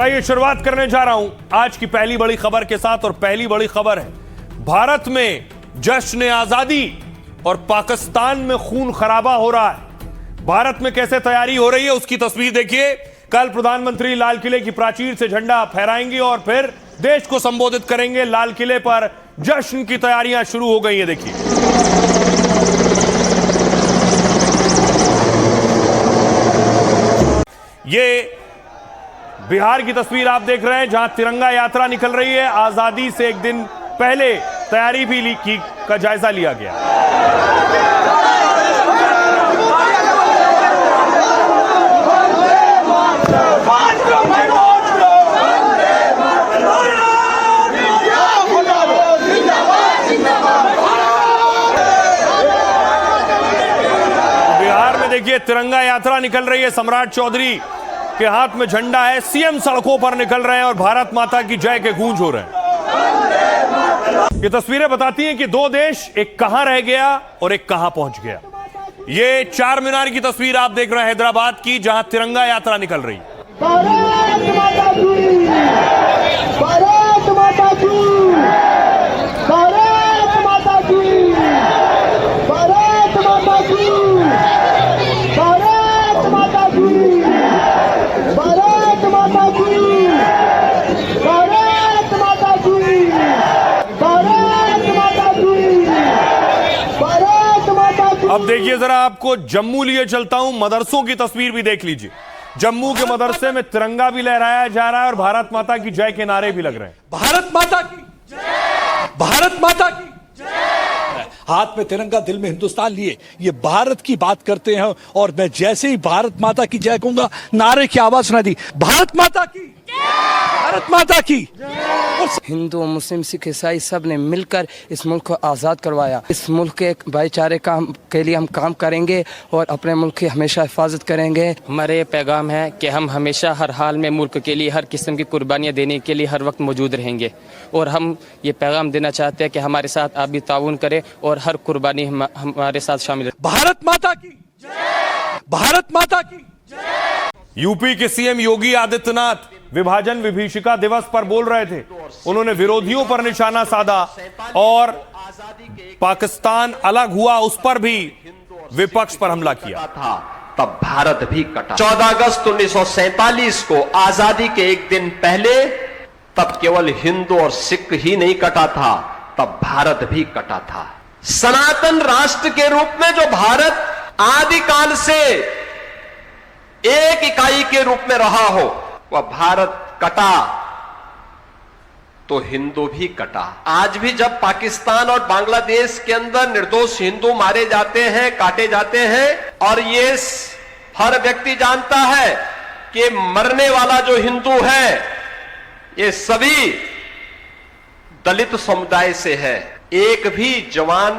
आइए शुरुआत करने जा रहा हूं आज की पहली बड़ी खबर के साथ। और पहली बड़ी खबर है भारत में जश्न आजादी और पाकिस्तान में खून खराबा हो रहा है। भारत में कैसे तैयारी हो रही है उसकी तस्वीर देखिए। कल प्रधानमंत्री लाल किले की प्राचीर से झंडा फहराएंगे और फिर देश को संबोधित करेंगे। लाल किले पर जश्न की तैयारियां शुरू हो गई हैं। देखिए ये बिहार की तस्वीर आप देख रहे हैं जहां तिरंगा यात्रा निकल रही है। आजादी से एक दिन पहले तैयारी भी का जायजा लिया गया। बिहार में देखिए तिरंगा यात्रा निकल रही है। सम्राट चौधरी के हाथ में झंडा है। सीएम सड़कों पर निकल रहे हैं और भारत माता की जय के गूंज हो रहे हैं। ये तस्वीरें बताती हैं कि दो देश, एक कहां रह गया और एक कहां पहुंच गया। ये चार मीनार की तस्वीर आप देख रहे हैं हैदराबाद की, जहां तिरंगा यात्रा निकल रही है। भारत माता की, भारत माता की, भारत माता की, भारत माता की, भारत माता की, भारत माता की, भारत माता की, भारत माता की, भारत माता की। अब देखिए जरा आपको जम्मू लिए चलता हूं। मदरसों की तस्वीर भी देख लीजिए। जम्मू के मदरसे में तिरंगा भी लहराया जा रहा है और भारत माता की जय के नारे भी लग रहे हैं। भारत माता की जय, भारत माता की जय। हाथ में तिरंगा, दिल में हिंदुस्तान लिए ये भारत की बात करते हैं। और मैं जैसे ही भारत माता की जय कहूंगा, नारे की आवाज सुना दी, भारत माता की भारत माता की। हिंदू, मुस्लिम, सिख, ईसाई सब ने मिलकर इस मुल्क को आज़ाद करवाया। इस मुल्क के भाईचारे के लिए हम काम करेंगे और अपने मुल्क की हमेशा हिफाजत करेंगे। हमारे ये पैगाम है कि हम हमेशा हर हाल में मुल्क के लिए हर किस्म की कुर्बानियाँ देने के लिए हर वक्त मौजूद रहेंगे। और हम ये पैगाम देना चाहते हैं कि हमारे साथ आप भी ताउन करें और हर कुर्बानी हमारे साथ शामिल है। भारत माता की जय, भारत माता की जय। यूपी के सीएम योगी आदित्यनाथ विभाजन विभीषिका दिवस पर बोल रहे थे। उन्होंने विरोधियों पर निशाना साधा और पाकिस्तान अलग हुआ उस पर भी विपक्ष पर हमला किया। तब भारत भी कटा। 14 अगस्त 1947 को आजादी के एक दिन पहले तब केवल हिंदू और सिख ही नहीं कटा था, तब भारत भी कटा था। सनातन राष्ट्र के रूप में जो भारत आदिकाल से एक इकाई के रूप में रहा हो, वह भारत कटा तो हिंदू भी कटा। आज भी जब पाकिस्तान और बांग्लादेश के अंदर निर्दोष हिंदू मारे जाते हैं, काटे जाते हैं, और ये हर व्यक्ति जानता है कि मरने वाला जो हिंदू है ये सभी दलित समुदाय से है। एक भी जवान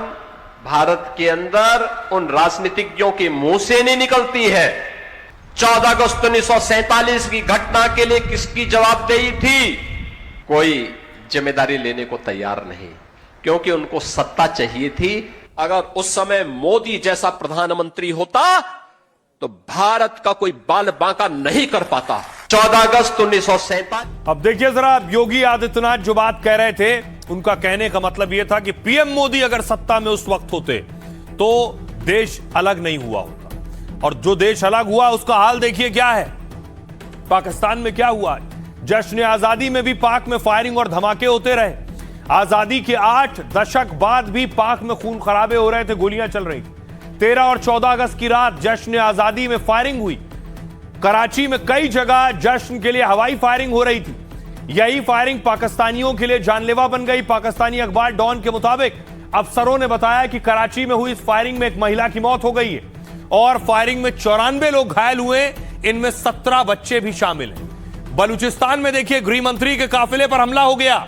भारत के अंदर उन राजनीतिज्ञों के मुंह से नहीं निकलती है। 14 अगस्त 1947 की घटना के लिए किसकी जवाबदेही थी? कोई जिम्मेदारी लेने को तैयार नहीं, क्योंकि उनको सत्ता चाहिए थी। अगर उस समय मोदी जैसा प्रधानमंत्री होता तो भारत का कोई बाल बांका नहीं कर पाता। 14 अगस्त 1947। अब देखिए जरा योगी आदित्यनाथ जो बात कह रहे थे, उनका कहने का मतलब यह था कि पीएम मोदी अगर सत्ता में उस वक्त होते तो देश अलग नहीं हुआ होता। और जो देश अलग हुआ उसका हाल देखिए क्या है। पाकिस्तान में क्या हुआ? जश्न आजादी में भी पाक में फायरिंग और धमाके होते रहे। आजादी के 8 दशक बाद भी पाक में खून खराबे हो रहे थे, गोलियां चल रही थी। 13 और 14 अगस्त की रात जश्न आजादी में फायरिंग हुई। कराची में कई जगह जश्न के लिए हवाई फायरिंग हो रही थी। यही फायरिंग पाकिस्तानियों के लिए जानलेवा बन गई। पाकिस्तानी अखबार डॉन के मुताबिक अफसरों ने बताया कि कराची में हुई इस फायरिंग में एक महिला की मौत हो गई है और फायरिंग में 94 लोग घायल हुए, इनमें 17 बच्चे भी शामिल हैं। बलूचिस्तान में देखिए गृह मंत्री के काफिले पर हमला हो गया।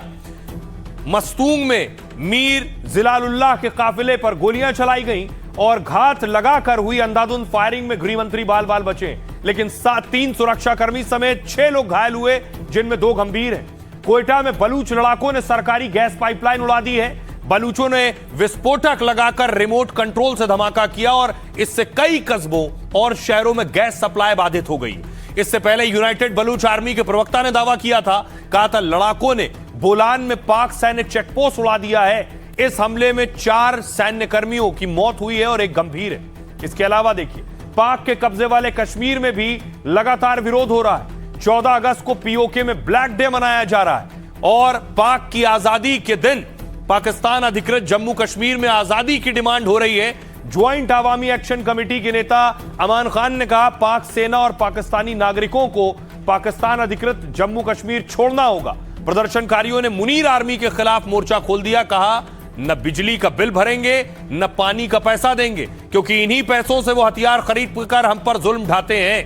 मस्तूंग में मीर जिलालुल्लाह के काफिले पर गोलियां चलाई गईं और घात लगाकर हुई अंधाधुंध फायरिंग में गृह मंत्री बाल बाल बचे, लेकिन 3 सुरक्षाकर्मी समेत 6 लोग घायल हुए, जिनमें 2 गंभीर हैं। कोयटा में बलूच लड़ाकों ने सरकारी गैस पाइपलाइन उड़ा दी है। बलूचों ने विस्फोटक लगाकर रिमोट कंट्रोल से धमाका किया और इससे कई कस्बों और शहरों में गैस सप्लाई बाधित हो गई। इससे पहले यूनाइटेड बलूच आर्मी के प्रवक्ता ने दावा किया था, कहा था लड़ाकों ने बोलान में पाक सैन्य चेकपोस्ट उड़ा दिया है। इस हमले में 4 सैन्य कर्मियों की मौत हुई है और एक गंभीर है। इसके अलावा देखिए, पाक के कब्जे वाले कश्मीर में भी लगातार विरोध हो रहा है। 14 अगस्त को पीओके में ब्लैक डे मनाया जा रहा है और पाक की आजादी के दिन पाकिस्तान अधिकृत जम्मू कश्मीर में आजादी की डिमांड हो रही है। ज्वाइंट अवामी एक्शन कमेटी के नेता अमान खान ने कहा, पाक सेना और पाकिस्तानी नागरिकों को पाकिस्तान अधिकृत जम्मू कश्मीर छोड़ना होगा। प्रदर्शनकारियों ने मुनीर आर्मी के खिलाफ मोर्चा खोल दिया, कहा न बिजली का बिल भरेंगे न पानी का पैसा देंगे, क्योंकि इन्हीं पैसों से वो हथियार खरीद कर हम पर जुल्म ढाते हैं।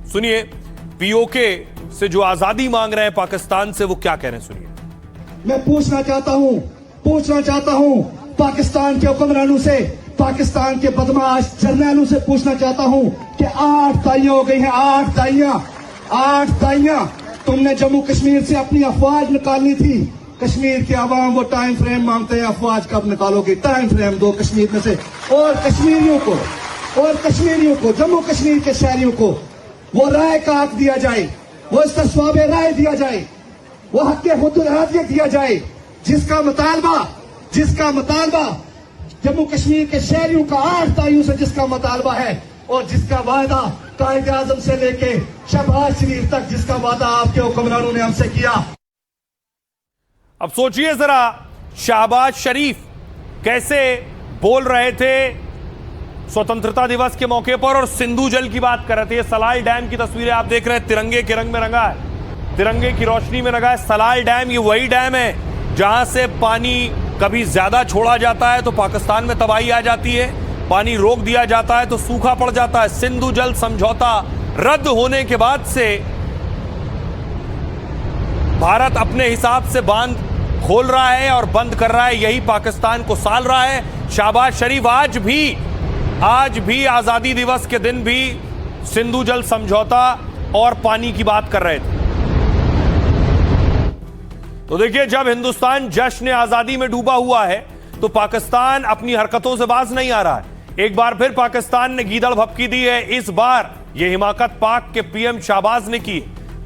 सुनिए, पीओके से जो आजादी मांग रहे हैं पाकिस्तान से, वो क्या कह रहे हैं, सुनिए। मैं पूछना चाहता हूं पाकिस्तान के हुक्मरानों से, पाकिस्तान के बदमाश जर्नैलों से पूछना चाहता हूं कि 8 दाइयां हो गई हैं, 8 दाइयां। तुमने जम्मू कश्मीर से अपनी अफवाज निकालनी थी। कश्मीर के आवाम वो टाइम फ्रेम मांगते हैं, अफवाज कब निकालोगे? टाइम फ्रेम दो कश्मीर में से। और कश्मीरियों को जम्मू कश्मीर के शहरियों को वो राय का हक दिया जाए, वो इस्तिस्वाब राय दिया जाए, वो हक के हुदूद दिया जाए, जिसका मुतालबा जम्मू कश्मीर के शहरियों का 8 तारीख से जिसका मुतालबा है, और जिसका वादा कायदे आजम से लेके शहबाज शरीफ तक जिसका वादा आपके हुक्मरानों ने हमसे किया। अब सोचिए जरा, शहबाज शरीफ कैसे बोल रहे थे स्वतंत्रता दिवस के मौके पर और सिंधु जल की बात कर रहे थे। ये सलाल डैम की तस्वीरें आप देख रहे हैं, तिरंगे के रंग में रंगा है, तिरंगे की रोशनी में रंगा है। सलाल डैम ये वही डैम है जहां से पानी कभी ज्यादा छोड़ा जाता है तो पाकिस्तान में तबाही आ जाती है, पानी रोक दिया जाता है तो सूखा पड़ जाता है। सिंधु जल समझौता रद्द होने के बाद से भारत अपने हिसाब से बांध खोल रहा है और बंद कर रहा है, यही पाकिस्तान को साल रहा है। शहबाज शरीफ आज भी आजादी दिवस के दिन भी सिंधु जल समझौता और पानी की बात कर रहे थे। तो देखिए, जब हिंदुस्तान जश्न आजादी में डूबा हुआ है तो पाकिस्तान अपनी हरकतों से बाज नहीं आ रहा है। एक बार फिर पाकिस्तान ने गीदड़ भपकी दी है। इस बार यह हिमाकत पाक के पीएम शहबाज ने की।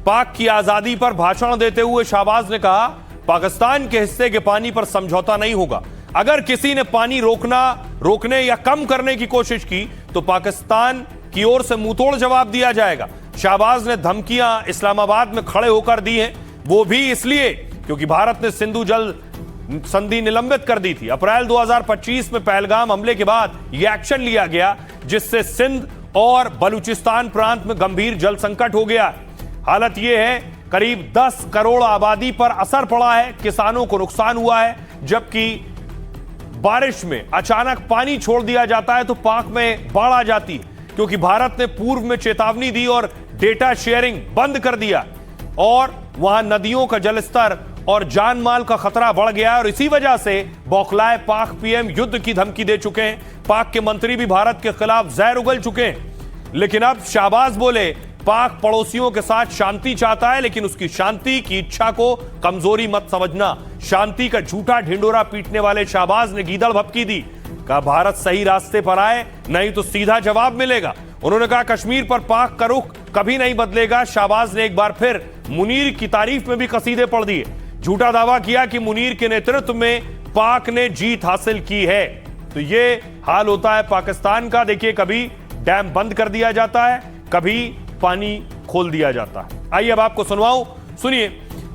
पाक की आजादी पर भाषण देते हुए शहबाज ने कहा, पाकिस्तान के हिस्से के पानी पर समझौता नहीं होगा। अगर किसी ने पानी रोकने या कम करने की कोशिश की तो पाकिस्तान की ओर से मुंहतोड़ जवाब दिया जाएगा। शहबाज ने धमकियां इस्लामाबाद में खड़े होकर दी हैं, वो भी इसलिए क्योंकि भारत ने सिंधु जल संधि निलंबित कर दी थी। अप्रैल 2025 में पहलगाम हमले के बाद यह एक्शन लिया गया, जिससे सिंध और बलूचिस्तान प्रांत में गंभीर जल संकट हो गया। हालत यह है, करीब 10 करोड़ आबादी पर असर पड़ा है, किसानों को नुकसान हुआ है। जबकि बारिश में अचानक पानी छोड़ दिया जाता है तो पाक में बाढ़ आ जाती है, क्योंकि भारत ने पूर्व में चेतावनी दी और डेटा शेयरिंग बंद कर दिया और वहां नदियों का जलस्तर और जान माल का खतरा बढ़ गया। और इसी वजह से बौखलाए पाक पीएम युद्ध की धमकी दे चुके हैं। पाक के मंत्री भी भारत के खिलाफ जहर उगल चुके हैं। लेकिन अब शहबाज बोले, पाक पड़ोसियों के साथ शांति चाहता है, लेकिन उसकी शांति की इच्छा को कमजोरी मत समझना। शांति का झूठा ढिंडोरा पीटने वाले शहबाज ने गीदड़ भपकी दी, कहा भारत सही रास्ते पर आए, नहीं तो सीधा जवाब मिलेगा। उन्होंने कहा कश्मीर पर पाक का रुख कभी नहीं बदलेगा। शहबाज ने एक बार फिर मुनीर की तारीफ में भी कसीदे पढ़ दिए। झूठा दावा किया कि मुनीर के नेतृत्व में पाक ने जीत हासिल की है। तो ये हाल होता है पाकिस्तान का। देखिए, कभी डैम बंद कर दिया जाता है, कभी पानी खोल दिया जाता है। आइए अब आपको सुनवाऊं, सुनिए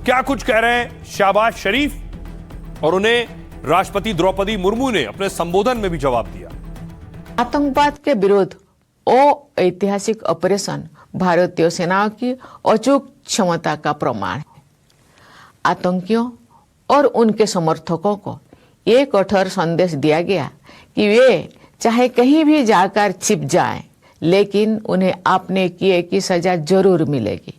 क्या कुछ कह रहे हैं शहबाज शरीफ, और उन्हें राष्ट्रपति द्रौपदी मुर्मू ने अपने संबोधन में भी जवाब दिया। आतंकवाद के विरोध ऐतिहासिक ऑपरेशन भारतीय सेनाओं की अचूक क्षमता का प्रमाण है। आतंकियों और उनके समर्थकों को ये कठोर संदेश दिया गया कि वे चाहे कहीं भी जाकर छिप जाएं, लेकिन उन्हें आपने किए की सजा जरूर मिलेगी।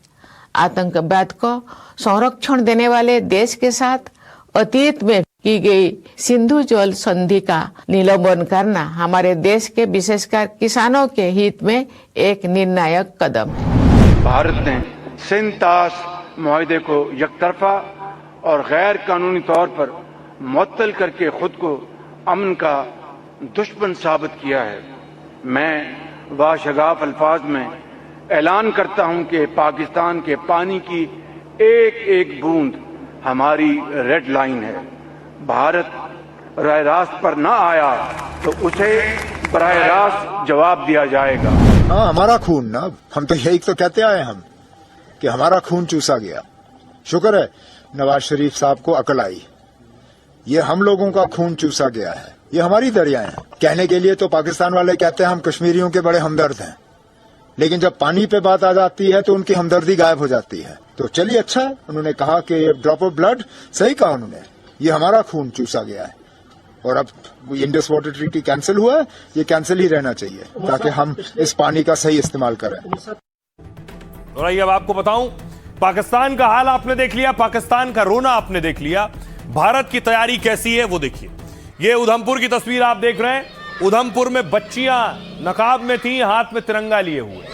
आतंकवाद को संरक्षण देने वाले देश के साथ अतीत में की गई सिंधु जल संधि का निलंबन करना हमारे देश के विशेषकर किसानों के हित में एक निर्णायक कदम है। भारत ने सिंध ताश मुआहदे को यकतरफा और गैर कानूनी तौर पर मुअत्तल करके खुद को अमन का दुश्मन साबित किया है। मैं बाशगाफ अल्फाज में ऐलान करता हूं कि पाकिस्तान के पानी की एक एक बूंद हमारी रेड लाइन है। भारत राह रास्त पर ना आया तो उसे बराह रास्त जवाब दिया जाएगा। हाँ, हमारा खून ना, हम तो यही तो कहते आए हम कि हमारा खून चूसा गया। शुक्र है नवाज शरीफ साहब को अकल आई। ये हम लोगों का खून चूसा गया है, ये हमारी दरियाएं हैं। कहने के लिए तो पाकिस्तान वाले कहते हैं हम कश्मीरियों के बड़े हमदर्द हैं, लेकिन जब पानी पे बात आ जाती है तो उनकी हमदर्दी गायब हो जाती है। तो चलिए, अच्छा है उन्होंने कहा कि ड्रॉप ऑफ ब्लड, सही कहा उन्होंने, ये हमारा खून चूसा गया है। और अब इंडस वाटर ट्रीटी कैंसिल हुआ है, ये कैंसिल ही रहना चाहिए ताकि हम इस पानी का सही इस्तेमाल करें। और आइए अब आपको बताऊं, पाकिस्तान का हाल आपने देख लिया, पाकिस्तान का रोना आपने देख लिया, भारत की तैयारी कैसी है वो देखिए। ये उधमपुर की तस्वीर आप देख रहे हैं। उधमपुर में बच्चियां नकाब में थी, हाथ में तिरंगा लिए हुए।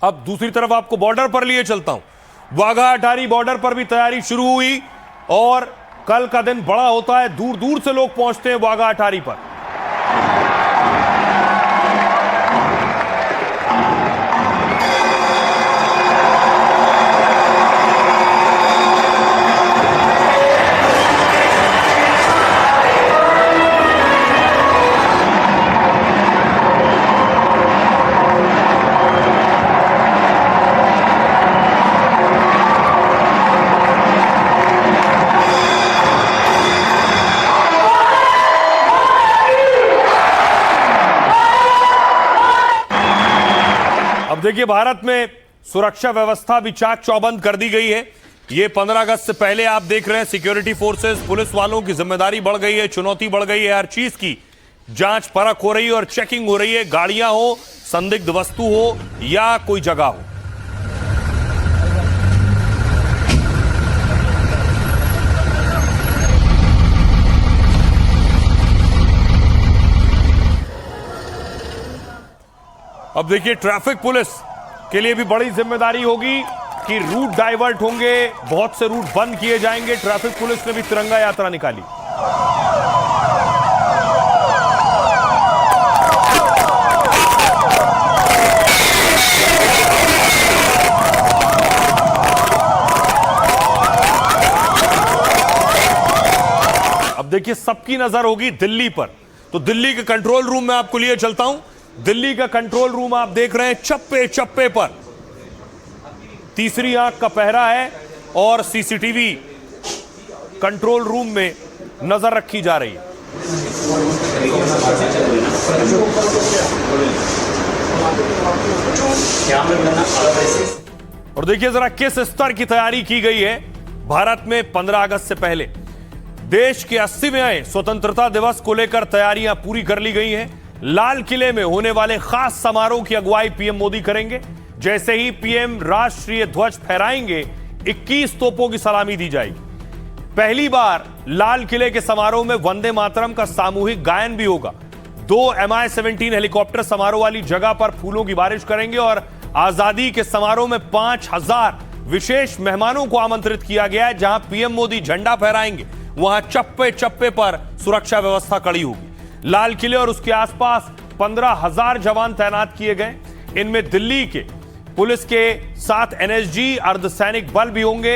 अब दूसरी तरफ आपको बॉर्डर पर लिए चलता हूं। वाघा अटारी बॉर्डर पर भी तैयारी शुरू हुई और कल का दिन बड़ा होता है, दूर दूर से लोग पहुंचते हैं वाघा अटारी पर। अब देखिए, भारत में सुरक्षा व्यवस्था भी चाक चौबंद कर दी गई है। ये 15 अगस्त से पहले आप देख रहे हैं, सिक्योरिटी फोर्सेस, पुलिस वालों की जिम्मेदारी बढ़ गई है, चुनौती बढ़ गई है। हर चीज की जांच परख हो रही है और चेकिंग हो रही है, गाड़ियां हो, संदिग्ध वस्तु हो या कोई जगह हो। अब देखिए, ट्रैफिक पुलिस के लिए भी बड़ी जिम्मेदारी होगी कि रूट डाइवर्ट होंगे, बहुत से रूट बंद किए जाएंगे। ट्रैफिक पुलिस ने भी तिरंगा यात्रा निकाली। अब देखिए, सबकी नजर होगी दिल्ली पर, तो दिल्ली के कंट्रोल रूम में आपको लिए चलता हूं। दिल्ली का कंट्रोल रूम आप देख रहे हैं, चप्पे चप्पे पर तीसरी आंख का पहरा है और सीसीटीवी कंट्रोल रूम में नजर रखी जा रही है। और देखिए जरा किस स्तर की तैयारी की गई है। भारत में 15 अगस्त से पहले देश के 80वें स्वतंत्रता दिवस को लेकर तैयारियां पूरी कर ली गई हैं। लाल किले में होने वाले खास समारोह की अगुवाई पीएम मोदी करेंगे। जैसे ही पीएम राष्ट्रीय ध्वज फहराएंगे, 21 तोपों की सलामी दी जाएगी। पहली बार लाल किले के समारोह में वंदे मातरम का सामूहिक गायन भी होगा। 2 MI-17 हेलीकॉप्टर समारोह वाली जगह पर फूलों की बारिश करेंगे और आजादी के समारोह में 5000 विशेष मेहमानों को आमंत्रित किया गया है। जहां पीएम मोदी झंडा फहराएंगे, वहां चप्पे चप्पे पर सुरक्षा व्यवस्था कड़ी होगी। लाल किले और उसके आसपास 15,000 जवान तैनात किए गए। इनमें दिल्ली के पुलिस के साथ NSG अर्धसैनिक बल भी होंगे।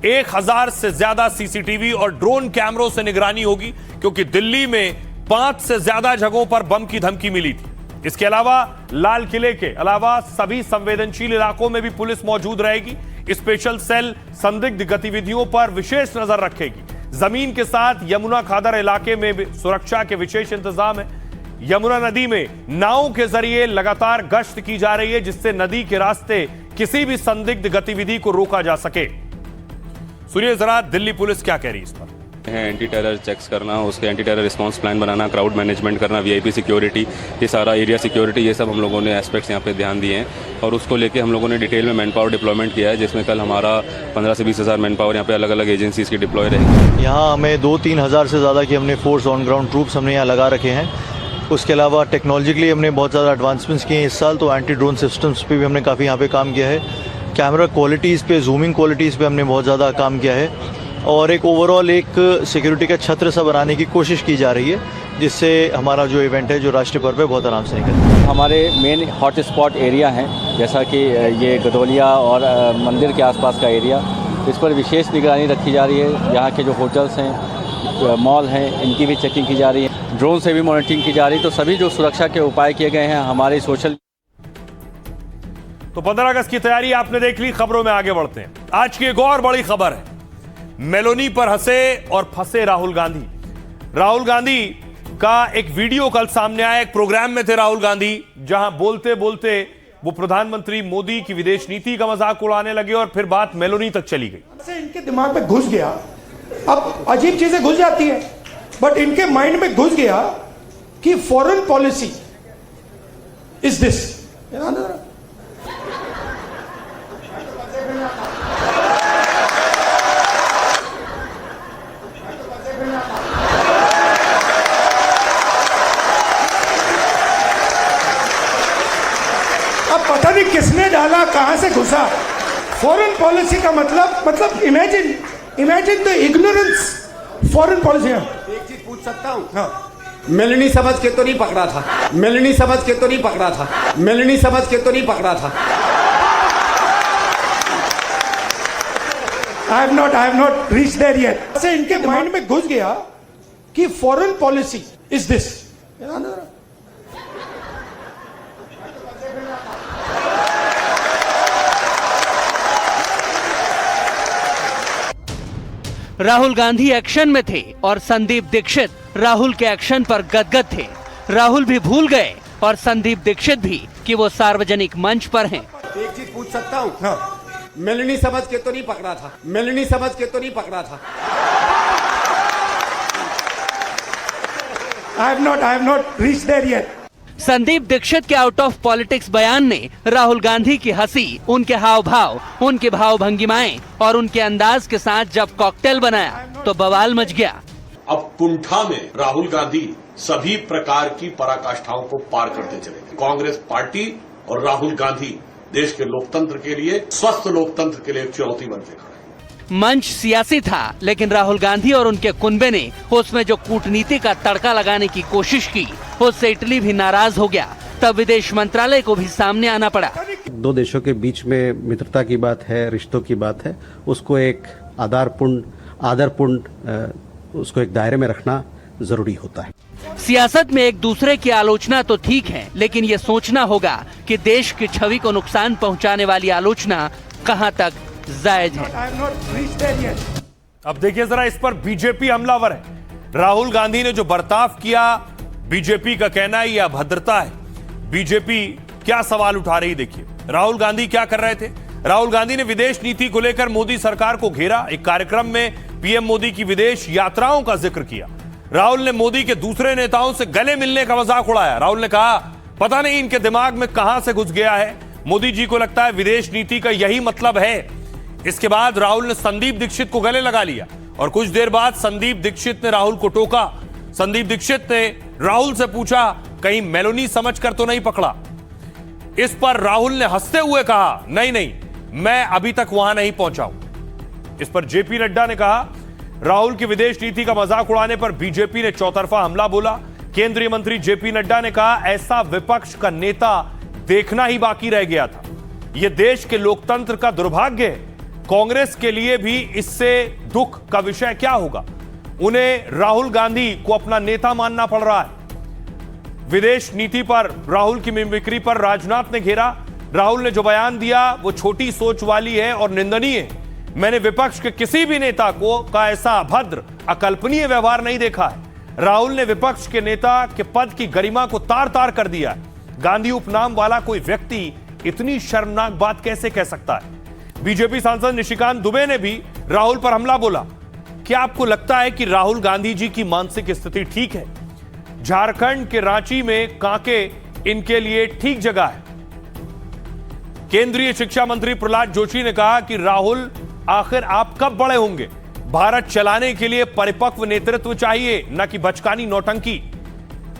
1000 से ज्यादा सीसीटीवी और ड्रोन कैमरों से निगरानी होगी, क्योंकि दिल्ली में 5 से ज्यादा जगहों पर बम की धमकी मिली थी। इसके अलावा लाल किले के अलावा सभी संवेदनशील इलाकों में भी पुलिस मौजूद रहेगी। स्पेशल सेल संदिग्ध गतिविधियों पर विशेष नजर रखेगी। जमीन के साथ यमुना खादर इलाके में भी सुरक्षा के विशेष इंतजाम है। यमुना नदी में नावों के जरिए लगातार गश्त की जा रही है, जिससे नदी के रास्ते किसी भी संदिग्ध गतिविधि को रोका जा सके। सुनिए जरा दिल्ली पुलिस क्या कह रही है इस पर। है एंटी टेरर चेक्स करना, उसके एंटी टेरर रिस्पांस प्लान बनाना, क्राउड मैनेजमेंट करना, वीआईपी सिक्योरिटी, ये सारा एरिया सिक्योरिटी, ये सब हम लोगों ने एस्पेक्ट्स यहाँ पे ध्यान दिए हैं और उसको लेके हम लोगों ने डिटेल में मैन पावर डिप्लॉयमेंट किया है, जिसमें कल हमारा 15 से 20 हज़ार मैन पावर यहाँ पे अलग अलग एजेंसीज की डिप्लॉय रहेगी। यहाँ हमें 2-3 हज़ार से ज़्यादा की हमने फोर्स ऑन ग्राउंड ट्रूप्स हमने यहाँ लगा रखे हैं। उसके अलावा टेक्नोलॉजिकली हमने बहुत ज़्यादा एडवांसमेंट्स किए हैं इस साल, तो एंटी ड्रोन सिस्टम्स पे भी हमने काफ़ी यहाँ पे काम किया है। कैमरा क्वालिटीज़ पे, जूमिंग क्वालिटीज़ पे हमने बहुत ज़्यादा काम किया है और एक ओवरऑल एक सिक्योरिटी का छत्र सा बनाने की कोशिश की जा रही है, जिससे हमारा जो इवेंट है, जो राष्ट्रीय पर्व है, बहुत आराम से निकले। हमारे मेन हॉट स्पॉट एरिया हैं, जैसा कि ये गदौलिया और मंदिर के आसपास का एरिया, इस पर विशेष निगरानी रखी जा रही है। यहाँ के जो होटल्स हैं, मॉल हैं, इनकी भी चेकिंग की जा रही है, ड्रोन से भी मॉनिटरिंग की जा रही है। तो सभी जो सुरक्षा के उपाय किए गए हैं हमारे सोशल। तो 15 अगस्त की तैयारी आपने देख ली। खबरों में आगे बढ़ते हैं। आज की एक और बड़ी खबर है, मेलोनी पर हंसे और फंसे राहुल गांधी। राहुल गांधी का एक वीडियो कल सामने आया। एक प्रोग्राम में थे राहुल गांधी, जहां बोलते बोलते वो प्रधानमंत्री मोदी की विदेश नीति का मजाक उड़ाने लगे और फिर बात मेलोनी तक चली गई। इनके दिमाग में घुस गया, अब अजीब चीजें घुस जाती है, बट इनके माइंड में घुस गया कि फॉरेन पॉलिसी इज दिस। अब पता नहीं किसने डाला, कहां से घुसा। फॉरेन पॉलिसी का मतलब imagine the ignorance. Foreign policy. एक चीज पूछ सकता हूं? हाँ। मेलनी समझ के तो नहीं पकड़ा था, मेलनी समझ के तो नहीं पकड़ा था, मेलनी समझ के तो नहीं पकड़ा था। I have not reached there yet. से इनके माइंड में घुस गया कि foreign policy is this. Rahul Gandhi action में थे और संदीप दीक्षित राहुल के एक्शन पर गदगद थे। राहुल भी भूल गए और संदीप दीक्षित भी कि वो सार्वजनिक मंच पर हैं। एक चीज पूछ सकता हूं? हाँ। मेलनी समझ के तो नहीं पकड़ा था, मेलनी समझ के तो नहीं पकड़ा था। I have not reached there yet. Sandeep Dikshit के आउट ऑफ पॉलिटिक्स बयान ने राहुल गांधी की हंसी, उनके हाव भाव, उनके भाव भंगिमाएं और उनके अंदाज के साथ जब कॉकटेल बनाया तो बवाल मच गया। अब कुंठा में राहुल गांधी सभी प्रकार की पराकाष्ठाओं को पार करते चले गए। कांग्रेस पार्टी और राहुल गांधी देश के लोकतंत्र के लिए, स्वस्थ लोकतंत्र के लिए एक चुनौती बनते खड़े। मंच सियासी था, लेकिन राहुल गांधी और उनके कुनबे ने उसमें जो कूटनीति का तड़का लगाने की कोशिश की, उससे इटली भी नाराज हो गया। तब विदेश मंत्रालय को भी सामने आना पड़ा। दो देशों के बीच में मित्रता की बात है, रिश्तों की बात है, उसको एक आदरपूर्ण उसको एक दायरे में रखना जरूरी होता है। सियासत में एक दूसरे की आलोचना तो ठीक है, लेकिन ये सोचना होगा कि देश की छवि को नुकसान पहुंचाने वाली आलोचना कहां तक जायज है। अब देखिए जरा, इस पर बीजेपी हमलावर है। राहुल गांधी ने जो बर्ताव किया, बीजेपी का कहना है यह अभद्रता है। बीजेपी क्या सवाल उठा रही, देखिए राहुल गांधी क्या कर रहे थे। राहुल गांधी ने विदेश नीति को लेकर मोदी सरकार को घेरा। एक कार्यक्रम में पीएम मोदी की विदेश यात्राओं का जिक्र किया। राहुल ने मोदी के दूसरे नेताओं से गले मिलने का मजाक उड़ाया। राहुल ने कहा, पता नहीं इनके दिमाग में कहां से घुस गया है, मोदी जी को लगता है विदेश नीति का यही मतलब है। इसके बाद राहुल ने संदीप दीक्षित को गले लगा लिया और कुछ देर बाद संदीप दीक्षित ने राहुल को टोका। संदीप दीक्षित ने राहुल से पूछा, कहीं मेलोनी समझकर तो नहीं पकड़ा। इस पर राहुल ने हंसते हुए कहा, नहीं, मैं अभी तक वहां नहीं पहुंचा हूं। इस पर जेपी नड्डा ने कहा, राहुल की विदेश नीति का मजाक उड़ाने पर बीजेपी ने चौतरफा हमला बोला। केंद्रीय मंत्री जेपी नड्डा ने कहा, ऐसा विपक्ष का नेता देखना ही बाकी रह गया था। यह देश के लोकतंत्र का दुर्भाग्य है। कांग्रेस के लिए भी इससे दुख का विषय क्या होगा। उन्हें राहुल गांधी को अपना नेता मानना पड़ रहा है। विदेश नीति पर राहुल की मिमिक्री पर राजनाथ ने घेरा। राहुल ने जो बयान दिया वो छोटी सोच वाली है और निंदनीय है। मैंने विपक्ष के किसी भी नेता का ऐसा अभद्र, अकल्पनीय व्यवहार नहीं देखा है। राहुल ने विपक्ष के नेता के पद की गरिमा को तार तार कर दिया है। गांधी उपनाम वाला कोई व्यक्ति इतनी शर्मनाक बात कैसे कह सकता है। बीजेपी सांसद निशिकांत दुबे ने भी राहुल पर हमला बोला क्या आपको लगता है कि राहुल गांधी जी की मानसिक स्थिति ठीक है? झारखंड के रांची में कांके इनके लिए ठीक जगह है। केंद्रीय शिक्षा मंत्री प्रहलाद जोशी ने कहा कि राहुल, आखिर आप कब बड़े होंगे? भारत चलाने के लिए परिपक्व नेतृत्व चाहिए, न कि बचकानी नौटंकी।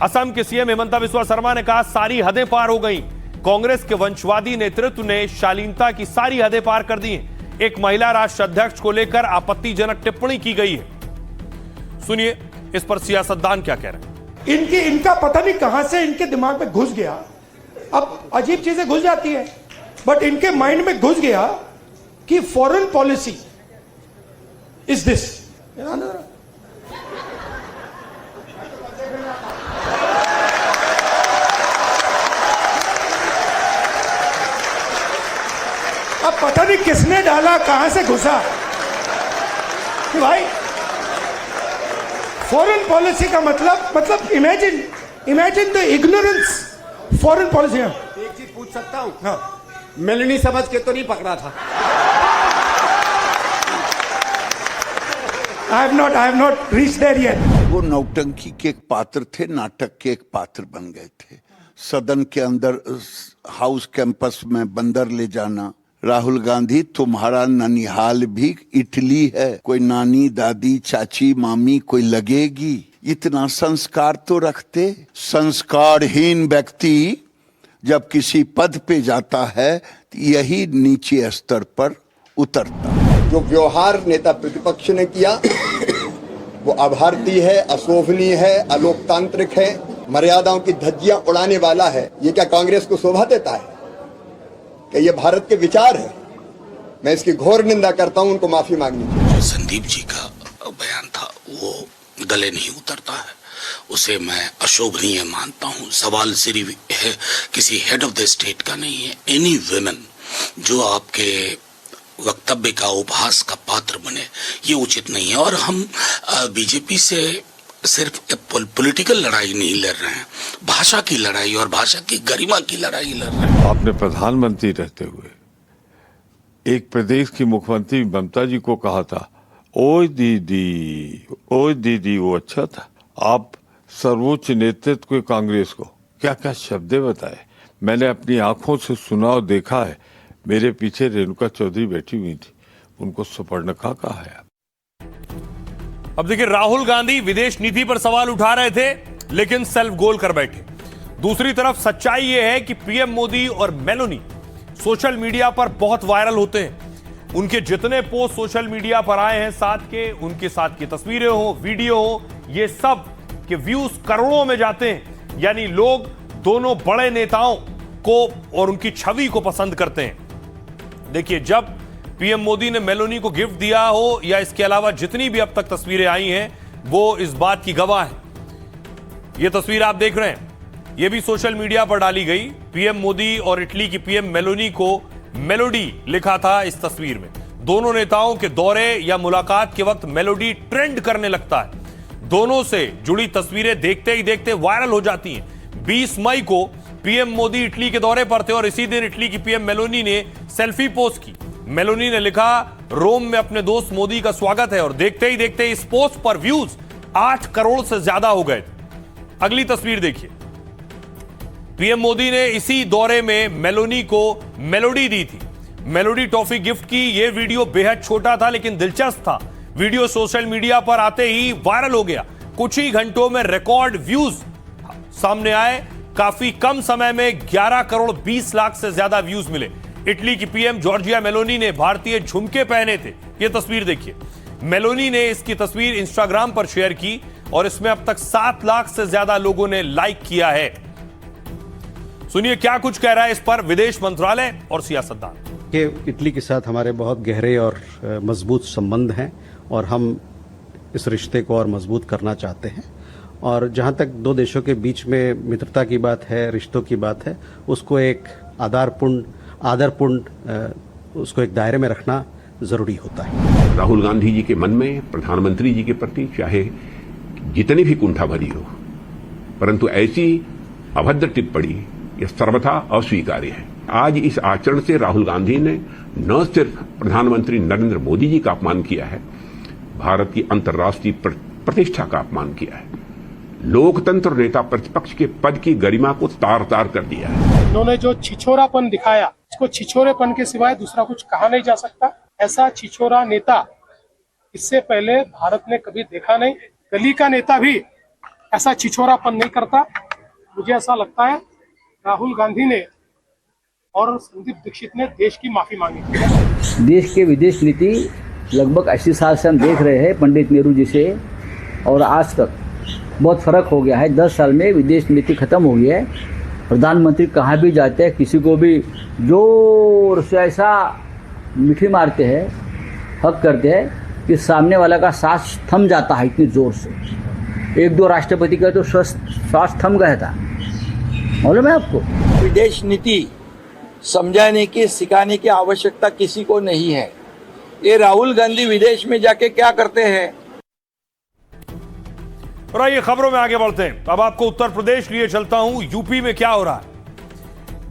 असम के सीएम हिमंता बिस्वा शर्मा ने कहा सारी हदें पार हो गई। कांग्रेस के वंशवादी नेतृत्व ने शालीनता की सारी हदें पार कर दी हैं। एक महिला राष्ट्र अध्यक्ष को लेकर आपत्तिजनक टिप्पणी की गई है। सुनिए इस पर सियासतदान क्या कह रहे हैं। इनका पता नहीं कहां से इनके दिमाग में घुस गया, अब अजीब चीजें घुस जाती है, बट इनके माइंड में घुस गया कि फॉरेन पॉलिसी इज दिस। अब पता नहीं किसने डाला, कहां से घुसा कि भाई फॉरेन पॉलिसी का मतलब imagine the ignorance foreign policy. एक चीज पूछ सकता हूं? हाँ। मेलनी समझ के तो नहीं पकड़ा था? I have not reached there yet. वो नौटंकी के एक पात्र थे, नाटक के एक पात्र बन गए थे। सदन के अंदर हाउस कैंपस में बंदर ले जाना। राहुल गांधी, तुम्हारा ननिहाल भी इटली है, कोई नानी दादी चाची मामी कोई लगेगी? इतना संस्कार तो रखते। संस्कारहीन व्यक्ति जब किसी पद पे जाता है तो यही नीचे स्तर पर उतरता। जो व्यवहार नेता प्रतिपक्ष ने किया वो अभारतीय है, अशोभनीय है, अलोकतांत्रिक है, मर्यादाओं की धज्जियां उड़ाने वाला है। ये क्या कांग्रेस को शोभा देता है? कि ये भारत के विचार है? मैं इसकी घोर निंदा करता हूं, उनको माफी मांगनी चाहिए। संदीप जी का बयान था वो गले नहीं उतरता है, उसे मैं अशोभनीय मानता हूं। सवाल सिर्फ है किसी हेड ऑफ द स्टेट का नहीं है। एनी वुमेन जो आपके वक्तव्य का उपहास का पात्र बने, ये उचित नहीं है। और हम बीजेपी से सिर्फ पॉलिटिकल लड़ाई नहीं लड़ रहे हैं, भाषा की लड़ाई और भाषा की गरिमा की लड़ाई लड़ रहे हैं। आपने प्रधानमंत्री रहते हुए एक प्रदेश की मुख्यमंत्री ममता जी को कहा था, ओए दीदी वो अच्छा था। आप सर्वोच्च नेतृत्व के कांग्रेस को क्या क्या शब्द बताए, मैंने अपनी आंखों से सुना और देखा है। मेरे पीछे रेणुका चौधरी बैठी हुई थी, उनको सुपर्णखा कहा है। अब देखिए, राहुल गांधी विदेश नीति पर सवाल उठा रहे थे लेकिन सेल्फ गोल कर बैठे। दूसरी तरफ सच्चाई यह है कि पीएम मोदी और मेलोनी सोशल मीडिया पर बहुत वायरल होते हैं। उनके जितने पोस्ट सोशल मीडिया पर आए हैं साथ के, उनके साथ की तस्वीरें हो, वीडियो हो, ये सब के व्यूज करोड़ों में जाते हैं। यानी लोग दोनों बड़े नेताओं को और उनकी छवि को पसंद करते हैं। देखिए, जब पीएम मोदी ने मेलोनी को गिफ्ट दिया हो या इसके अलावा जितनी भी अब तक तस्वीरें आई हैं वो इस बात की गवाह है। ये तस्वीर आप देख रहे हैं, ये भी सोशल मीडिया पर डाली गई। पीएम मोदी और इटली की पीएम मेलोनी को मेलोडी लिखा था इस तस्वीर में। दोनों नेताओं के दौरे या मुलाकात के वक्त मेलोडी ट्रेंड करने लगता है। दोनों से जुड़ी तस्वीरें देखते ही देखते वायरल हो जाती हैं। 20 मई को पीएम मोदी इटली के दौरे पर थे और इसी दिन इटली की पीएम मेलोनी ने सेल्फी पोस्ट की। मेलोनी ने लिखा, रोम में अपने दोस्त मोदी का स्वागत है, और देखते ही देखते इस पोस्ट पर व्यूज 8 करोड़ से ज्यादा हो गए थे। अगली तस्वीर देखिए, पीएम मोदी ने इसी दौरे में मेलोनी को मेलोडी दी थी, मेलोडी टॉफी गिफ्ट की। यह वीडियो बेहद छोटा था लेकिन दिलचस्प था। वीडियो सोशल मीडिया पर आते ही वायरल हो गया। कुछ ही घंटों में रिकॉर्ड व्यूज सामने आए। काफी कम समय में 11 करोड़ 20 लाख से ज्यादा व्यूज मिले। इटली की पीएम जॉर्जिया मेलोनी ने भारतीय झुमके पहने थे। यह तस्वीर देखिए, मेलोनी ने इसकी तस्वीर इंस्टाग्राम पर शेयर की और इसमें अब तक 7 लाख से ज्यादा लोगों ने लाइक किया है। सुनिए क्या कुछ कह रहा है इस पर विदेश मंत्रालय और सियासतदान। कि इटली के साथ हमारे बहुत गहरे और मजबूत संबंध हैं और हम इस रिश्ते को और मजबूत करना चाहते हैं। और जहाँ तक दो देशों के बीच में मित्रता की बात है, रिश्तों की बात है, उसको एक आदरपूर्ण उसको एक दायरे में रखना जरूरी होता है। राहुल गांधी जी के मन में प्रधानमंत्री जी के प्रति चाहे जितनी भी कुंठा भरी हो, परंतु ऐसी अभद्र टिप्पणी यह सर्वथा अस्वीकार्य है। आज इस आचरण से राहुल गांधी ने न सिर्फ प्रधानमंत्री नरेंद्र मोदी जी का अपमान किया है, भारत की अंतर्राष्ट्रीय प्रतिष्ठा का अपमान किया है, लोकतंत्र नेता प्रतिपक्ष के पद की गरिमा को तार तार कर दिया है। इन्होंने जो छिछोरापन दिखाया, इसको छिछोरेपन के सिवाय दूसरा कुछ कहा नहीं जा सकता। ऐसा छिछोरा नेता इससे पहले भारत ने कभी देखा नहीं। गली का नेता भी ऐसा छिछोरापन नहीं करता। मुझे ऐसा लगता है राहुल गांधी ने और संदीप दीक्षित ने देश की माफी मांगी। देश के विदेश नीति लगभग 80 साल से हम देख रहे हैं पंडित नेहरू जी से, और आज तक बहुत फर्क हो गया है। 10 साल में विदेश नीति खत्म हो गई है। प्रधानमंत्री कहाँ भी जाते हैं, किसी को भी जोर से ऐसा मिठी मारते हैं, हक करते हैं कि सामने वाला का सांस थम जाता है इतनी जोर से। 1-2 राष्ट्रपति का तो सांस थम गया था, मालूम है आपको। विदेश नीति समझाने की, सिखाने की आवश्यकता किसी को नहीं है। ये राहुल गांधी विदेश में जाके क्या करते हैं। और आइए खबरों में आगे बढ़ते हैं। अब आपको उत्तर प्रदेश लिए चलता हूं। यूपी में क्या हो रहा है?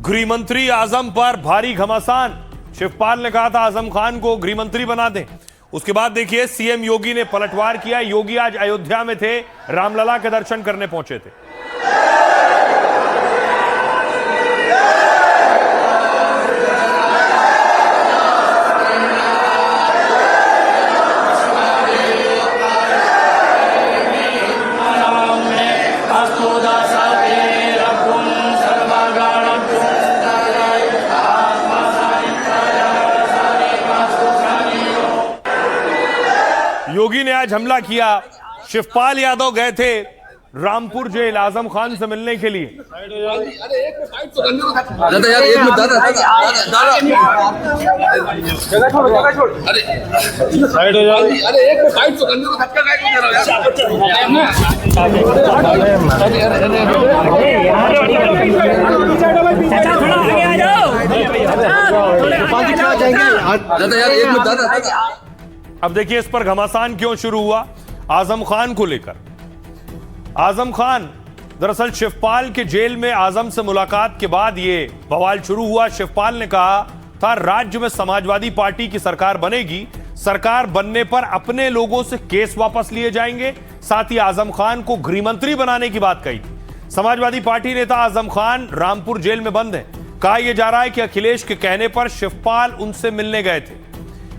गृह मंत्री आजम पर भारी घमासान। शिवपाल ने कहा था आजम खान को गृह मंत्री बना दें। उसके बाद देखिए सीएम योगी ने पलटवार किया। योगी आज अयोध्या में थे, रामलला के दर्शन करने पहुंचे थे। योगी ने आज हमला किया। शिवपाल यादव गए थे रामपुर जेल आजम खान से मिलने के लिए। अब देखिए इस पर घमासान क्यों शुरू हुआ आजम खान को लेकर। आजम खान दरअसल शिवपाल के जेल में आजम से मुलाकात के बाद यह बवाल शुरू हुआ। शिवपाल ने कहा था राज्य में समाजवादी पार्टी की सरकार बनेगी, सरकार बनने पर अपने लोगों से केस वापस लिए जाएंगे। साथ ही आजम खान को गृह मंत्री बनाने की बात कही थी। समाजवादी पार्टी नेता आजम खान रामपुर जेल में बंद है। कहा यह जा रहा है कि अखिलेश के कहने पर शिवपाल उनसे मिलने गए थे।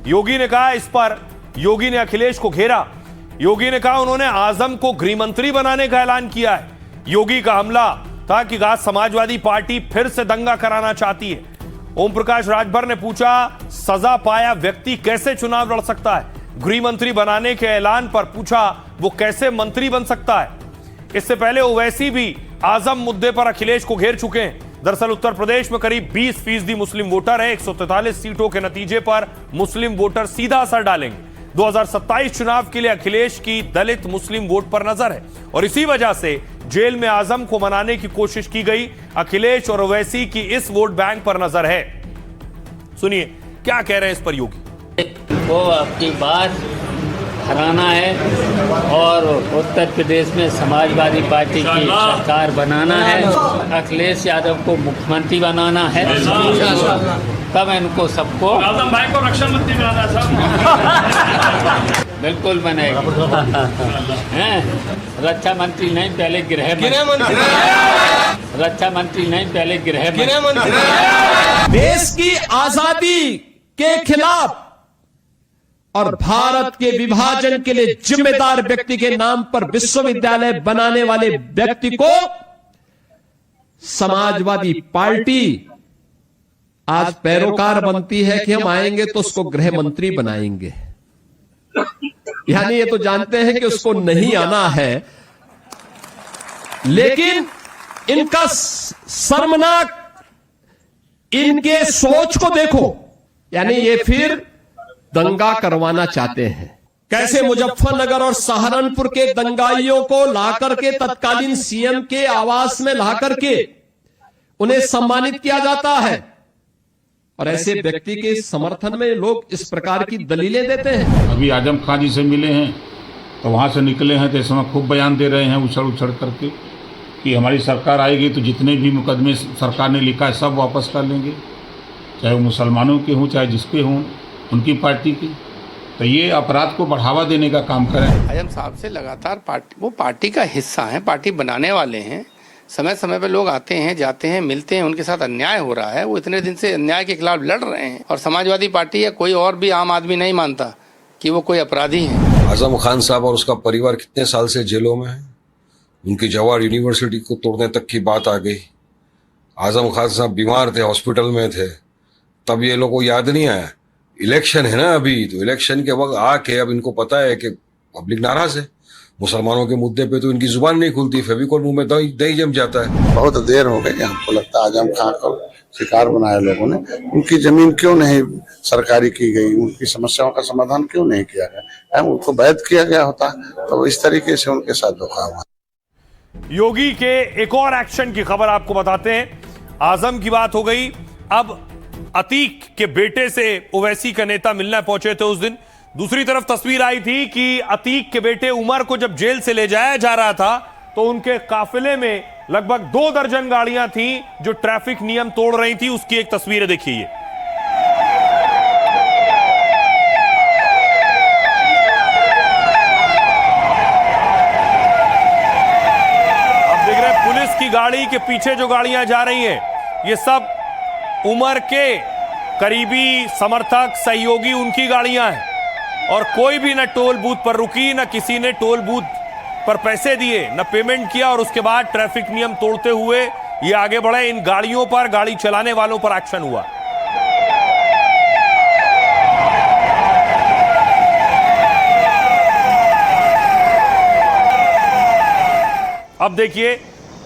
योगी ने कहा, इस पर योगी ने अखिलेश को घेरा। योगी ने कहा उन्होंने आजम को गृह मंत्री बनाने का ऐलान किया है। योगी का हमला था कि समाजवादी पार्टी फिर से दंगा कराना चाहती है। ओम प्रकाश राजभर ने पूछा, सजा पाया व्यक्ति कैसे चुनाव लड़ सकता है? गृह मंत्री बनाने के ऐलान पर पूछा वो कैसे मंत्री बन सकता है? इससे पहले ओवैसी भी आजम मुद्दे पर अखिलेश को घेर चुके हैं। दरअसल उत्तर प्रदेश में करीब 20% मुस्लिम वोटर है। 143 सीटों के नतीजे पर मुस्लिम वोटर सीधा असर डालेंगे। 2027 चुनाव के लिए अखिलेश की दलित मुस्लिम वोट पर नजर है और इसी वजह से जेल में आजम को मनाने की कोशिश की गई। अखिलेश और ओवैसी की इस वोट बैंक पर नजर है। सुनिए क्या कह रहे हैं इस पर योगी। वो आपकी बात हराना है और उत्तर प्रदेश में समाजवादी पार्टी की सरकार बनाना है, अखिलेश यादव को मुख्यमंत्री बनाना है, तब इनको सबको आजम भाई को रक्षा मंत्री बनाना है। बिल्कुल बनेगा। रक्षा मंत्री नहीं, पहले गृह मंत्री। रक्षा मंत्री नहीं, पहले गृह मंत्री। देश की आजादी के खिलाफ और भारत के विभाजन के लिए जिम्मेदार व्यक्ति के नाम पर विश्वविद्यालय बनाने वाले व्यक्ति को समाजवादी पार्टी आज पैरोकार बनती है कि हम आएंगे तो उसको गृह मंत्री बनाएंगे। यानी ये तो जानते हैं कि उसको नहीं आना है, लेकिन इनका शर्मनाक, इनके सोच को देखो। यानी ये फिर दंगा करवाना चाहते हैं। कैसे मुजफ्फरनगर और सहारनपुर के दंगाइयों को लाकर के तत्कालीन सीएम के आवास में लाकर के उन्हें सम्मानित किया जाता है और ऐसे व्यक्ति के समर्थन में लोग इस प्रकार की दलीलें देते हैं। अभी आजम खान जी से मिले हैं तो वहां से निकले हैं तो इस समय खूब बयान दे रहे हैं उछड़ करके कि हमारी सरकार आएगी तो जितने भी मुकदमे सरकार ने लिखा है सब वापस कर लेंगे, चाहे वो मुसलमानों के हों चाहे जिसके हों, उनकी पार्टी की। तो ये अपराध को बढ़ावा देने का काम करें। आजम साहब से लगातार वो पार्टी का हिस्सा हैं, पार्टी बनाने वाले हैं। समय समय पे लोग आते हैं, जाते हैं, मिलते हैं, उनके साथ अन्याय हो रहा है, वो इतने दिन से अन्याय के खिलाफ लड़ रहे हैं। और समाजवादी पार्टी या कोई और भी आम आदमी नहीं मानता कि वो कोई अपराधी है। आजम खान साहब और उसका परिवार कितने साल से जेलों में है। उनकी जवाहर यूनिवर्सिटी को तोड़ने तक की बात आ गई। आजम खान साहब बीमार थे, हॉस्पिटल में थे, तब ये लोगों को याद नहीं आया। इलेक्शन है ना अभी, तो इलेक्शन के वक्त आके अब इनको पता है कि पब्लिक नाराज है। मुसलमानों के मुद्दे पे तो इनकी जुबान नहीं खुलती, फेविकोल मुंह में दही जम जाता है। बहुत देर हो गई, हमको लगता है आजम खान को शिकार बनाया लोगों ने। उनकी जमीन क्यों नहीं सरकारी की गई, उनकी समस्याओं का समाधान क्यों नहीं किया गया, उनको वैध किया गया होता तो इस तरीके से उनके साथ धोखा हुआ। योगी के एक और एक्शन की खबर आपको बताते हैं। आजम की बात हो गई, अब अतीक के बेटे से ओवैसी का नेता मिलने पहुंचे थे उस दिन। दूसरी तरफ तस्वीर आई थी कि अतीक के बेटे उमर को जब जेल से ले जाया जा रहा था तो उनके काफिले में लगभग 2 दर्जन गाड़ियां थी जो ट्रैफिक नियम तोड़ रही थी। उसकी एक तस्वीर देखिए। अब देख रहे हैं पुलिस की गाड़ी के पीछे जो गाड़ियां जा रही हैं, ये सब उमर के करीबी समर्थक सहयोगी उनकी गाड़ियां हैं। और कोई भी न टोल बूथ पर रुकी, न किसी ने टोल बूथ पर पैसे दिए, न पेमेंट किया। और उसके बाद ट्रैफिक नियम तोड़ते हुए ये आगे बढ़े। इन गाड़ियों पर, गाड़ी चलाने वालों पर एक्शन हुआ। अब देखिए,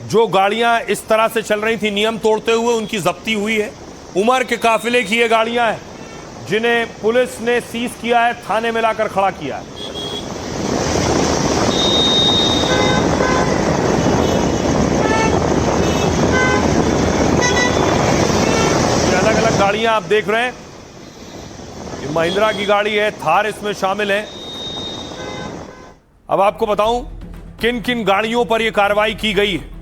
जो गाड़ियां इस तरह से चल रही थी नियम तोड़ते हुए, उनकी जब्ती हुई है। उमर के काफिले की ये गाड़ियां हैं जिन्हें पुलिस ने सीज किया है, थाने में लाकर खड़ा किया है। ये अलग अलग गाड़ियां आप देख रहे हैं। ये महिंद्रा की गाड़ी है, थार इसमें शामिल है। अब आपको बताऊं किन किन गाड़ियों पर यह कार्रवाई की गई है।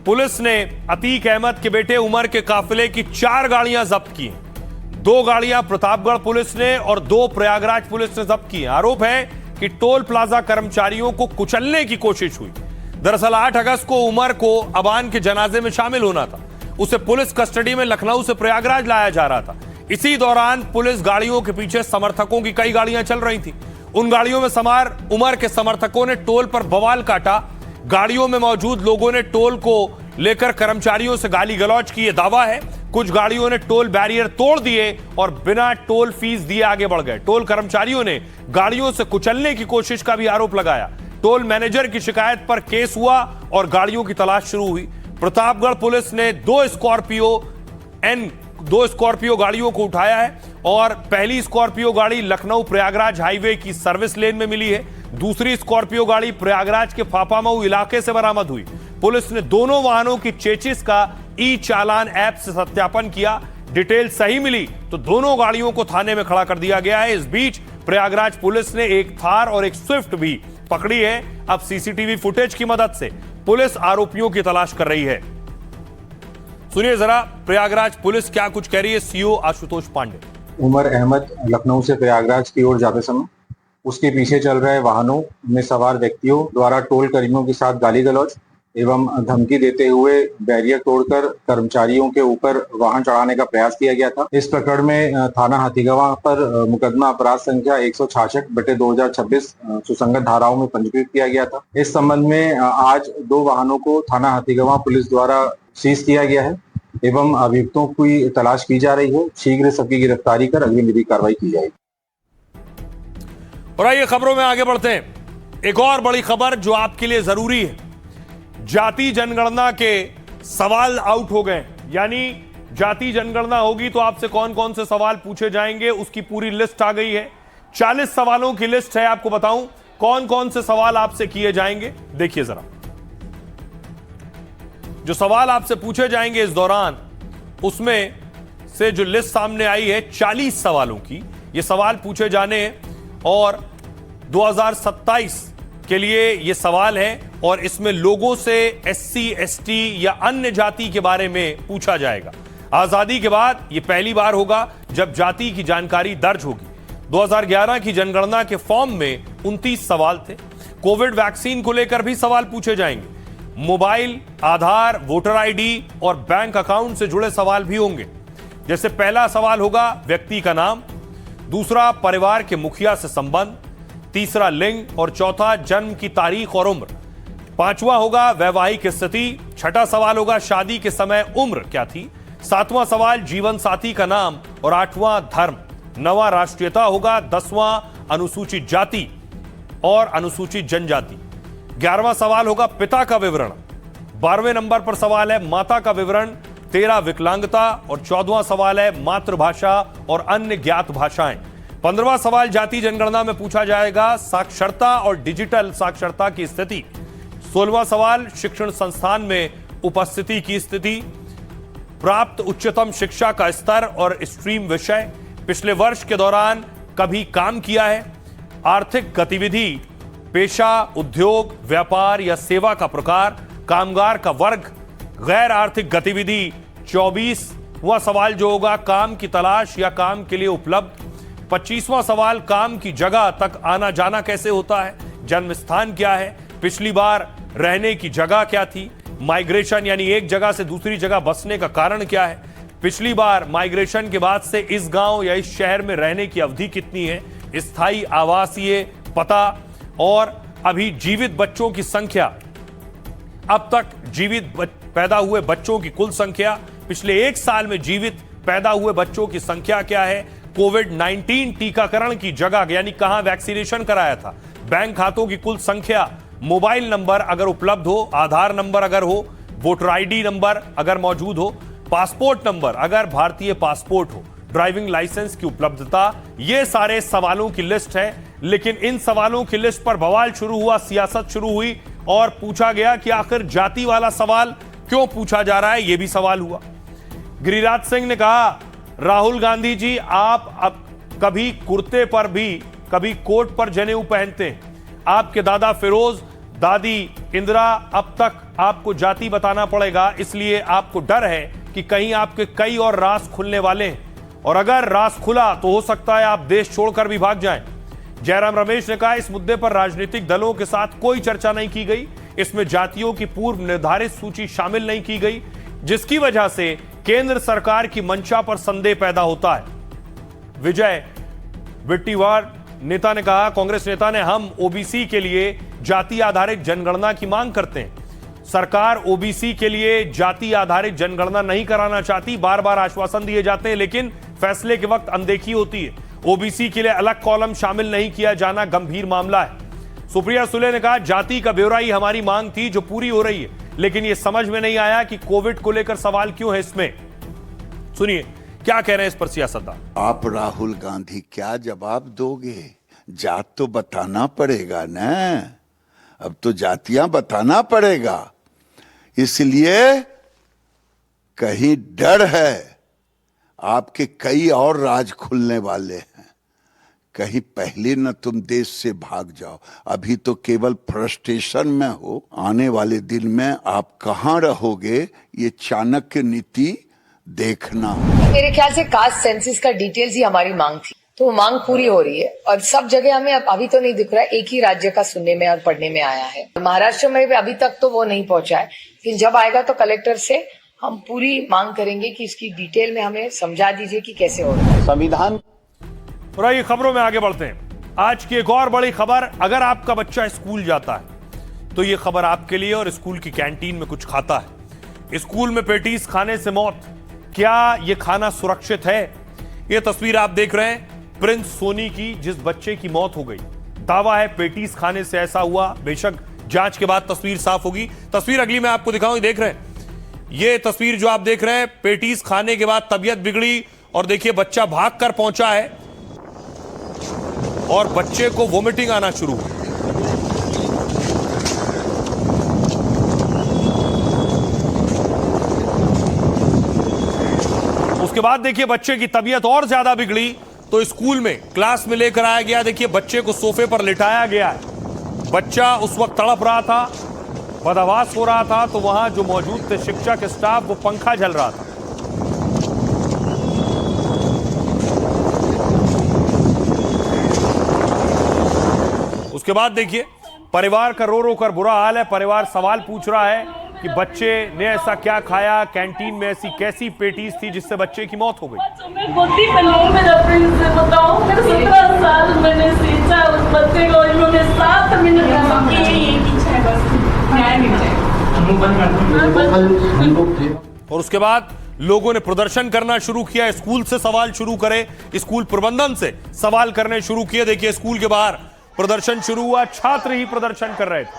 पुलिस ने अतीक अहमद के बेटे उमर के काफिले की 4 गाड़ियां जब्त की हैं। 2 गाड़ियां प्रतापगढ़ पुलिस ने और 2 प्रयागराज पुलिस ने जब्त की हैं। आरोप है कि टोल प्लाजा कर्मचारियों को कुचलने की कोशिश हुई। दरअसल 8 अगस्त को उमर को अबान के जनाजे में शामिल होना था। उसे पुलिस कस्टडी में लखनऊ से प्रयागराज लाया जा रहा था। इसी दौरान पुलिस गाड़ियों के पीछे समर्थकों की कई गाड़ियां चल रही थी। उन गाड़ियों में सवार उमर के समर्थकों ने टोल पर बवाल काटा। गाड़ियों में मौजूद लोगों ने टोल को लेकर कर्मचारियों से गाली गलौज की, यह दावा है। कुछ गाड़ियों ने टोल बैरियर तोड़ दिए और बिना टोल फीस दिए आगे बढ़ गए। टोल कर्मचारियों ने गाड़ियों से कुचलने की कोशिश का भी आरोप लगाया। टोल मैनेजर की शिकायत पर केस हुआ और गाड़ियों की तलाश शुरू हुई। प्रतापगढ़ पुलिस ने 2 स्कॉर्पियो गाड़ियों को उठाया है और पहली स्कॉर्पियो गाड़ी लखनऊ प्रयागराज हाईवे की सर्विस लेन में मिली है। दूसरी स्कॉर्पियो गाड़ी प्रयागराज के फाफामऊ इलाके से बरामद हुई। पुलिस ने दोनों वाहनों की चेचिस का ई-चालान ऐप से सत्यापन किया। डिटेल सही मिली तो दोनों गाड़ियों को थाने में खड़ा कर दिया गया है। इस बीच प्रयागराज पुलिस ने एक थार और एक स्विफ्ट भी पकड़ी है। अब सीसीटीवी फुटेज की मदद से पुलिस आरोपियों की तलाश कर रही है। सुनिए जरा प्रयागराज पुलिस क्या कुछ कह रही है। सीओ आशुतोष पांडे। उमर अहमद लखनऊ से प्रयागराज की ओर जाते समय उसके पीछे चल रहे वाहनों में सवार व्यक्तियों द्वारा टोल कर्मियों के साथ गाली गलौज एवं धमकी देते हुए बैरियर तोड़कर कर्मचारियों के ऊपर वाहन चढ़ाने का प्रयास किया गया था। इस प्रकरण में थाना हाथीगवां पर मुकदमा अपराध संख्या 166/2026 सुसंगत धाराओं में पंजीकृत किया गया था। इस संबंध में आज 2 वाहनों को थाना हाथीगवां पुलिस द्वारा सीज किया गया है एवं अभियुक्तों की तलाश की जा रही है। शीघ्र सबकी गिरफ्तारी कर अगली विधिक कार्रवाई की जाएगी। और आइए खबरों में आगे बढ़ते हैं। एक और बड़ी खबर जो आपके लिए जरूरी है। जाति जनगणना के सवाल आउट हो गए। यानी जाति जनगणना होगी तो आपसे कौन कौन से सवाल पूछे जाएंगे उसकी पूरी लिस्ट आ गई है। 40 सवालों की लिस्ट है। आपको बताऊं कौन कौन से सवाल आपसे किए जाएंगे। देखिए जरा, जो सवाल आपसे पूछे जाएंगे इस दौरान, उसमें से जो लिस्ट सामने आई है 40 सवालों की, ये सवाल पूछे जाने हैं और 2027 के लिए ये सवाल है और इसमें लोगों से SC, ST या अन्य जाति के बारे में पूछा जाएगा। आजादी के बाद ये पहली बार होगा जब जाति की जानकारी दर्ज होगी। 2011 की जनगणना के फॉर्म में 29 सवाल थे। कोविड वैक्सीन को लेकर भी सवाल पूछे जाएंगे। मोबाइल, आधार, वोटर आईडी और बैंक अकाउंट से जुड़े सवाल भी होंगे। जैसे पहला सवाल होगा व्यक्ति का नाम, दूसरा परिवार के मुखिया से संबंध, तीसरा लिंग और चौथा जन्म की तारीख और उम्र। पांचवा होगा वैवाहिक स्थिति, छठा सवाल होगा शादी के समय उम्र क्या थी, सातवां सवाल जीवन साथी का नाम और आठवां धर्म। नवा राष्ट्रीयता होगा, 10वां अनुसूचित जाति और अनुसूचित जनजाति। 11वां सवाल होगा पिता का विवरण। 12वें नंबर पर सवाल है माता का विवरण। 13 विकलांगता और 14वां सवाल है मातृभाषा और अन्य ज्ञात भाषाएं। 15वां सवाल जाति जनगणना में पूछा जाएगा साक्षरता और डिजिटल साक्षरता की स्थिति। 16वां सवाल शिक्षण संस्थान में उपस्थिति की स्थिति, प्राप्त उच्चतम शिक्षा का स्तर और स्ट्रीम विषय, पिछले वर्ष के दौरान कभी काम किया है, आर्थिक गतिविधि, पेशा, उद्योग, व्यापार या सेवा का प्रकार, कामगार का वर्ग, गैर आर्थिक गतिविधि। 24वां सवाल जो होगा काम की तलाश या काम के लिए उपलब्ध। 25वां सवाल काम की जगह तक आना जाना कैसे होता है, जन्म स्थान क्या है, पिछली बार रहने की जगह क्या थी, माइग्रेशन यानी एक जगह से दूसरी जगह बसने का कारण क्या है, पिछली बार माइग्रेशन के बाद से इस गांव या इस शहर में रहने की अवधि कितनी है, स्थायी आवासीय पता और अभी जीवित बच्चों की संख्या, अब तक जीवित पैदा हुए बच्चों की कुल संख्या, पिछले एक साल में जीवित पैदा हुए बच्चों की संख्या क्या है, कोविड-19 टीकाकरण की जगह यानी कहां वैक्सीनेशन कराया था, बैंक खातों की कुल संख्या, मोबाइल नंबर अगर उपलब्ध हो, आधार नंबर अगर हो, वोटर आईडी नंबर अगर मौजूद हो, पासपोर्ट नंबर अगर भारतीय पासपोर्ट हो, ड्राइविंग लाइसेंस की उपलब्धता। ये सारे सवालों की लिस्ट है। लेकिन इन सवालों की लिस्ट पर बवाल शुरू हुआ, सियासत शुरू हुई और पूछा गया कि आखिर जाति वाला सवाल क्यों पूछा जा रहा है। यह भी सवाल हुआ। गिरिराज सिंह ने कहा राहुल गांधी जी आप अब कभी कुर्ते पर भी कभी कोट पर जनेऊ पहनते हैं, आपके दादा फिरोज, दादी इंदिरा, अब तक आपको जाति बताना पड़ेगा, इसलिए आपको डर है कि कहीं आपके कई और राज खुलने वाले हैं और अगर राज खुला तो हो सकता है आप देश छोड़कर भी भाग जाएं। जयराम रमेश ने कहा इस मुद्दे पर राजनीतिक दलों के साथ कोई चर्चा नहीं की गई, इसमें जातियों की पूर्व निर्धारित सूची शामिल नहीं की गई, जिसकी वजह से केंद्र सरकार की मंशा पर संदेह पैदा होता है। विजय विट्टीवार नेता ने कहा, कांग्रेस नेता ने, हम ओबीसी के लिए जाति आधारित जनगणना की मांग करते हैं। सरकार ओबीसी के लिए जाति आधारित जनगणना नहीं कराना चाहती, बार बार आश्वासन दिए जाते हैं लेकिन फैसले के वक्त अनदेखी होती है। ओबीसी के लिए अलग कॉलम शामिल नहीं किया जाना गंभीर मामला है। सुप्रिया सुले ने कहा जाति का ब्यौरा ही हमारी मांग थी जो पूरी हो रही है, लेकिन यह समझ में नहीं आया कि कोविड को लेकर सवाल क्यों है इसमें। सुनिए क्या कह रहे हैं इस पर सियासतदान। आप राहुल गांधी क्या जवाब दोगे? जात तो बताना पड़ेगा ना, अब तो जातियां बताना पड़ेगा, इसलिए कहीं डर है आपके कई और राज खुलने वाले हैं, कहीं पहले न तुम देश से भाग जाओ। अभी तो केवल फ्रस्ट्रेशन में हो, आने वाले दिन में आप कहां रहोगे ये चाणक्य नीति देखना। मेरे ख्याल से कास्ट सेंसस का डिटेल्स ही हमारी मांग थी, तो वो मांग पूरी हो रही है और सब जगह हमें अभी तो नहीं दिख रहा है, एक ही राज्य का सुनने में और पढ़ने में आया है। महाराष्ट्र में अभी तक तो वो नहीं पहुंचा है, लेकिन जब आएगा तो कलेक्टर से हम पूरी मांग करेंगे कि इसकी डिटेल में हमें समझा दीजिए कि कैसे हो रहा है। संविधान। और आइए खबरों में आगे बढ़ते हैं। आज की एक और बड़ी खबर, अगर आपका बच्चा स्कूल जाता है तो ये खबर आपके लिए और स्कूल की कैंटीन में कुछ खाता है। स्कूल में पेटीज खाने से मौत, क्या ये खाना सुरक्षित है? ये तस्वीर आप देख रहे हैं प्रिंस सोनी की, जिस बच्चे की मौत हो गई। दावा है पेटीज खाने से ऐसा हुआ, बेशक जांच के बाद तस्वीर साफ होगी। तस्वीर अगली मैं आपको दिखाऊं, देख रहे हैं ये तस्वीर जो आप देख रहे हैं, पेटीज खाने के बाद तबीयत बिगड़ी और देखिए बच्चा भागकर पहुंचा है और बच्चे को वोमिटिंग आना शुरू हुई। उसके बाद देखिए बच्चे की तबीयत और ज्यादा बिगड़ी तो स्कूल में क्लास में लेकर आया गया। देखिए बच्चे को सोफे पर लिटाया गया है। बच्चा उस वक्त तड़प रहा था, बदहवास हो रहा था, तो वहां जो मौजूद थे शिक्षक स्टाफ, वो पंखा झल रहा था। उसके बाद देखिए परिवार का रो रो कर बुरा हाल है। परिवार सवाल पूछ रहा है कि बच्चे ने ऐसा क्या खाया, कैंटीन में ऐसी कैसी पेटीज थी जिससे बच्चे की मौत हो गई। गोदी में नहीं मेरा प्रिंस से बताओ, मेरे 17 साल मैंने सींचा उस बच्चे को, इन्होंने 7 मिनट और उसके बाद लोगों ने प्रदर्शन करना शुरू किया। स्कूल से सवाल शुरू करे, स्कूल प्रबंधन से सवाल करने शुरू किए। देखिए स्कूल के बाहर प्रदर्शन शुरू हुआ, छात्र ही प्रदर्शन कर रहे थे।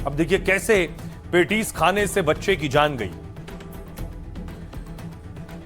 अब देखिए कैसे पेटीज खाने से बच्चे की जान गई।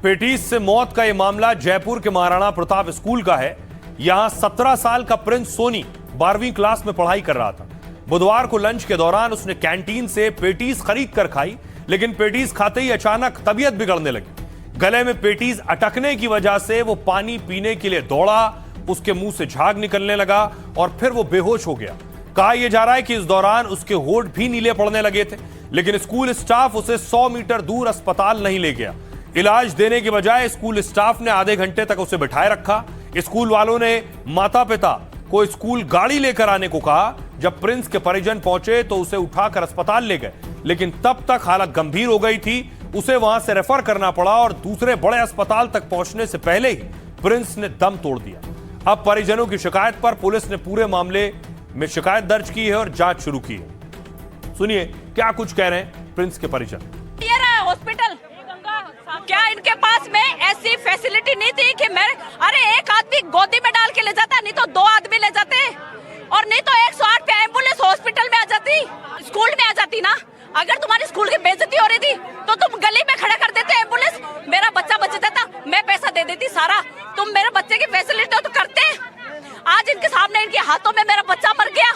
पेटीज से मौत का यह मामला जयपुर के महाराणा प्रताप स्कूल का है। यहां 17 साल का प्रिंस सोनी 12वीं क्लास में पढ़ाई कर रहा था। बुधवार को लंच के दौरान उसने कैंटीन से पेटीज खरीद कर खाई, लेकिन पेटीज खाते ही अचानक तबीयत बिगड़ने लगी। गले में पेटीज अटकने की वजह से वो पानी पीने के लिए दौड़ा, उसके मुंह से झाग निकलने लगा और फिर वो बेहोश हो गया। कहा यह जा रहा है कि इस दौरान उसके होंठ भी नीले पड़ने लगे थे, लेकिन स्कूल स्टाफ उसे 100 मीटर दूर अस्पताल नहीं ले गया। इलाज देने के बजाय स्कूल स्टाफ ने आधे घंटे तक उसे बिठाए रखा। स्कूल वालों ने माता पिता को स्कूल गाड़ी लेकर आने को कहा। जब प्रिंस के परिजन पहुंचे तो उसे उठाकर अस्पताल ले गए, लेकिन तब तक हालत गंभीर हो गई थी। उसे वहां से रेफर करना पड़ा और दूसरे बड़े अस्पताल तक पहुंचने से पहले ही प्रिंस ने दम तोड़ दिया। अब परिजनों की शिकायत पर पुलिस ने पूरे मामले में शिकायत दर्ज की है और जांच शुरू की है। सुनिए क्या कुछ कह रहे हैं प्रिंस के परिजन। ये रहा हॉस्पिटल, क्या इनके पास में ऐसी फैसिलिटी नहीं थी कि मैं एक आदमी गोदी में डाल के ले जाता, नहीं तो 2 आदमी ले जाते, और नहीं तो 108 पे एम्बुलेंस हॉस्पिटल में आ जाती, स्कूल में आ जाती ना। अगर तुम्हारी स्कूल की बेइज्जती हो रही थी तो तुम गली में खड़ा कर देते एम्बुलेंस, मेरा बच्चा बच जाता, मैं पैसा दे देती सारा, तुम मेरे बच्चे की फैसिलिटी तो करते। आज इनके सामने इनके हाथों में मेरा बच्चा मर गया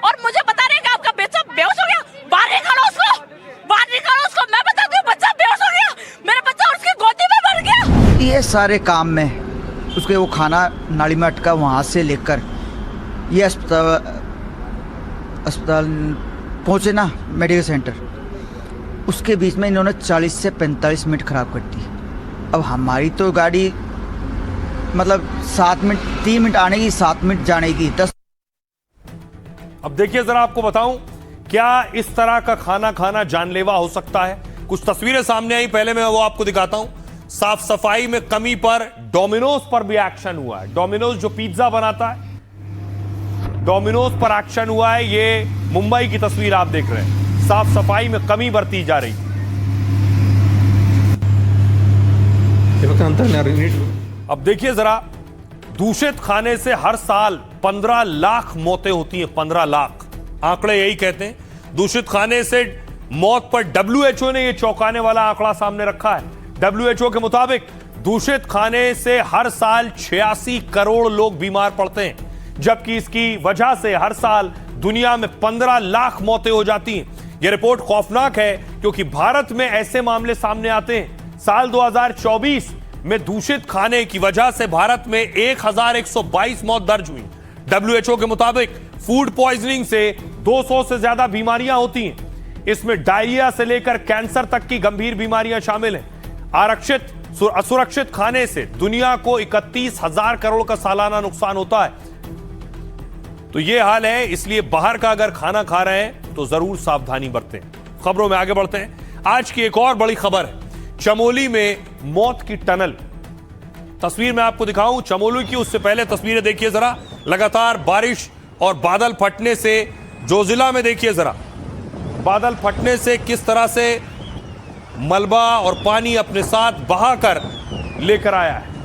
और मुझे बता रहे हैं कि आपका बच्चा बेहोश हो गया। बाहर निकालो उसको, बाहर निकालो उसको। मैं बताती हूँ बच्चा बेहोश हो गया, मेरा बच्चा उसकी गोदी में मर गया। ये सारे काम में उसके वो खाना नाली में अटका, वहाँ से लेकर ये अस्पताल पहुँचे ना मेडिकल सेंटर, उसके बीच में इन्होंने 40 से 45 मिनट खराब कर दी। अब हमारी तो गाड़ी मतलब 7 मिनट 3 मिनट आने की, 7 मिनट जाने की 10। अब देखिए जरा आपको बताऊं क्या इस तरह का खाना खाना जानलेवा हो सकता है। कुछ तस्वीरें सामने आई, पहले मैं वो आपको दिखाता हूं। साफ सफाई में कमी पर डोमिनोज पर भी एक्शन हुआ है। डोमिनोज जो पिज्जा बनाता है, डोमिनोज पर एक्शन हुआ है। ये मुंबई की तस्वीर आप देख रहे हैं। साफ सफाई में कमी बरती जा रही है। अब देखिए जरा, दूषित खाने से हर साल 15 लाख मौतें होती हैं। 15 लाख आंकड़े यही कहते हैं। दूषित खाने से मौत पर WHO ने यह चौंकाने वाला आंकड़ा सामने रखा है। WHO के मुताबिक दूषित खाने से हर साल 86 करोड़ लोग बीमार पड़ते हैं, जबकि इसकी वजह से हर साल दुनिया में 15 लाख मौतें हो जाती हैं। यह रिपोर्ट खौफनाक है क्योंकि भारत में ऐसे मामले सामने आते हैं। साल 2024 में दूषित खाने की वजह से भारत में 1122 मौत दर्ज हुई। WHO के मुताबिक फूड पॉइजनिंग से 200 से ज्यादा बीमारियां होती हैं। इसमें डायरिया से लेकर कैंसर तक की गंभीर बीमारियां शामिल हैं। असुरक्षित खाने से दुनिया को 31,000 करोड़ का सालाना नुकसान होता है। तो यह हाल है, इसलिए बाहर का अगर खाना खा रहे हैं तो जरूर सावधानी बरतें। खबरों में आगे बढ़ते हैं। आज की एक और बड़ी खबर है, चमोली में मौत की टनल। तस्वीर मैं आपको दिखाऊं चमोली की, उससे पहले तस्वीरें देखिए जरा। लगातार बारिश और बादल फटने से जोजिला में देखिए जरा, बादल फटने से किस तरह से मलबा और पानी अपने साथ बहाकर लेकर आया है।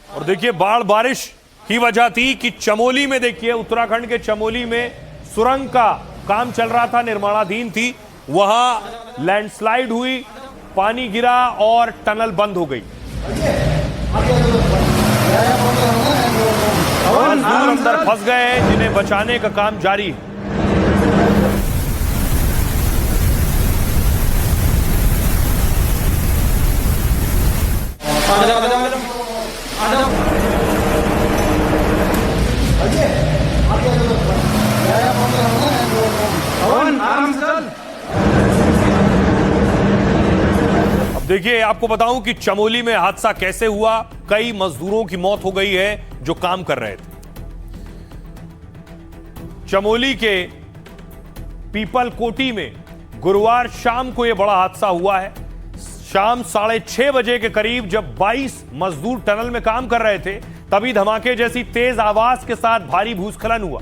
और देखिए बाढ़ बारिश की वजह थी कि चमोली में देखिए, उत्तराखंड के चमोली में सुरंग का काम चल रहा था, निर्माणाधीन थी। वहां लैंडस्लाइड हुई, पानी गिरा और टनल बंद हो गई। मजदूर अंदर फंस गए हैं, जिन्हें बचाने का काम जारी है। अब देखिए, आपको बताऊं कि चमोली में हादसा कैसे हुआ। कई मजदूरों की मौत हो गई है जो काम कर रहे थे। चमोली के पीपल कोटी में गुरुवार शाम को यह बड़ा हादसा हुआ है। शाम 6:30 बजे के करीब जब 22 मजदूर टनल में काम कर रहे थे, तभी धमाके जैसी तेज आवाज के साथ भारी भूस्खलन हुआ।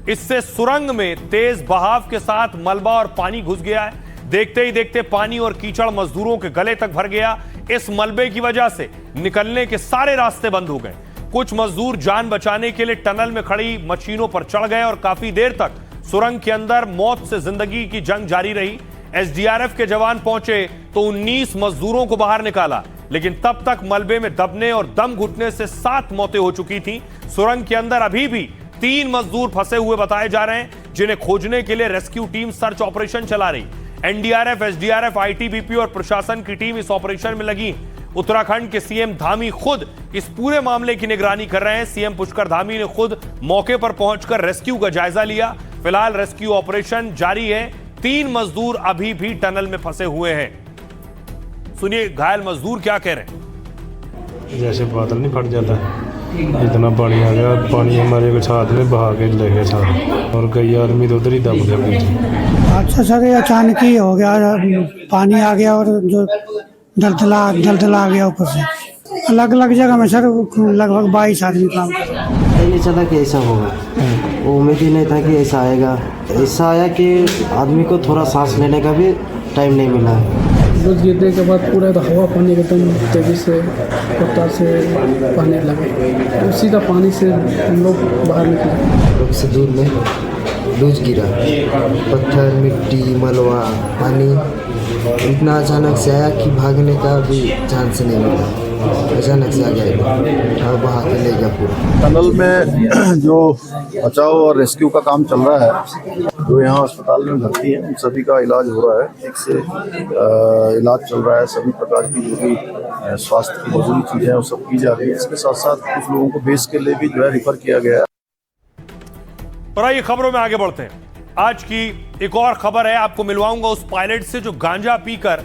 इससे सुरंग में तेज बहाव के साथ मलबा और पानी घुस गया है। देखते ही देखते पानी और कीचड़ मजदूरों के गले तक भर गया। इस मलबे की वजह से निकलने के सारे रास्ते बंद हो गए। कुछ मजदूर जान बचाने के लिए टनल में खड़ी मशीनों पर चढ़ गए और काफी देर तक सुरंग के अंदर मौत से जिंदगी की जंग जारी रही। एसडीआरएफ के जवान पहुंचे तो 19 मजदूरों को बाहर निकाला, लेकिन तब तक मलबे में दबने और दम घुटने से 7 मौतें हो चुकी थीं। सुरंग के अंदर अभी भी 3 मजदूर फंसे हुए बताए जा रहे हैं, जिन्हें खोजने के लिए रेस्क्यू टीम सर्च ऑपरेशन चला रही। एनडीआरएफ, एसडीआरएफ, आईटीबीपी और प्रशासन की टीम इस ऑपरेशन में लगी। उत्तराखंड के सीएम धामी खुद इस पूरे मामले की निगरानी कर रहे हैं। सीएम पुष्कर धामी ने खुद मौके पर पहुंचकर रेस्क्यू का जायजा लिया। फिलहाल रेस्क्यू ऑपरेशन जारी है। 3 मजदूर अभी भी टनल में फंसे हुए हैं। सुनिए घायल मजदूर क्या कह रहे हैं। जैसे बादल नहीं फट जाता, इतना पानी आ गया, पानी हमारे को साथ में बहा के ले गया साथ, और कई आदमी तो उधर ही दब गया पीछे। अच्छा सर, ये अचानक ही हो गया, पानी आ गया और जो दलदला आ गया ऊपर से। अलग अलग जगह में सर लगभग 22 आदमी काम कर रहे हैं। नहीं चला कि ऐसा होगा, वो उम्मीद ही नहीं था कि ऐसा आएगा। ऐसा आया कि आदमी को थोड़ा सांस लेने का भी टाइम नहीं मिला। बस गिरने के बाद पूरा हवा पानी एकदम तेजी से रफ्तार से पानी लगा, उसी का पानी से हम लोग बाहर निकले। लोग से दूर में लूज गिरा, पत्थर, मिट्टी, मलबा, पानी इतना अचानक से आया कि भागने का भी चांस नहीं मिला। अचानक से आ गया और बहा के ले गया पूरा। टनल में जो बचाव और रेस्क्यू का काम चल रहा है, जो यहाँ अस्पताल में भर्ती हैं, उन सभी का इलाज हो रहा है। ठीक से इलाज चल रहा है। सभी प्रकार की जो भी स्वास्थ्य की जरूरी चीज़ें हैं वो सब की जा रही है। इसके साथ साथ कुछ लोगों को बेस के लिए भी जो है रिफर किया गया है। और आइए खबरों में आगे बढ़ते हैं। आज की एक और खबर है, आपको मिलवाऊंगा उस पायलट से जो गांजा पीकर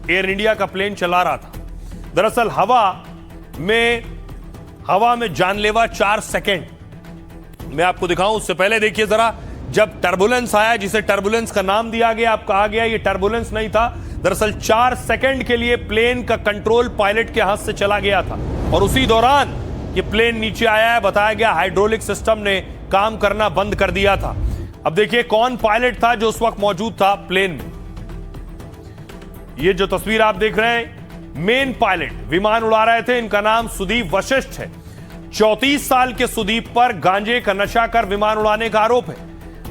एयर इंडिया का प्लेन चला रहा था। दरअसल हवा में जानलेवा 4 सेकंड मैं आपको दिखाऊं, उससे पहले देखिए जरा, जब टर्बुलेंस आया, जिसे टर्बुलेंस का नाम दिया गया, अब कहा गया ये टर्बुलेंस नहीं था। दरअसल 4 सेकंड के लिए प्लेन का कंट्रोल पायलट के हाथ से चला गया था और उसी दौरान ये प्लेन नीचे आया है। बताया गया हाइड्रोलिक सिस्टम ने काम करना बंद कर दिया था। अब देखिए कौन पायलट था जो उस वक्त मौजूद था प्लेन में। ये जो तस्वीर आप देख रहे हैं, मेन पायलट विमान उड़ा रहे थे, इनका नाम सुदीप वशिष्ठ है। 34 साल के सुदीप पर गांजे का नशा कर विमान उड़ाने का आरोप है।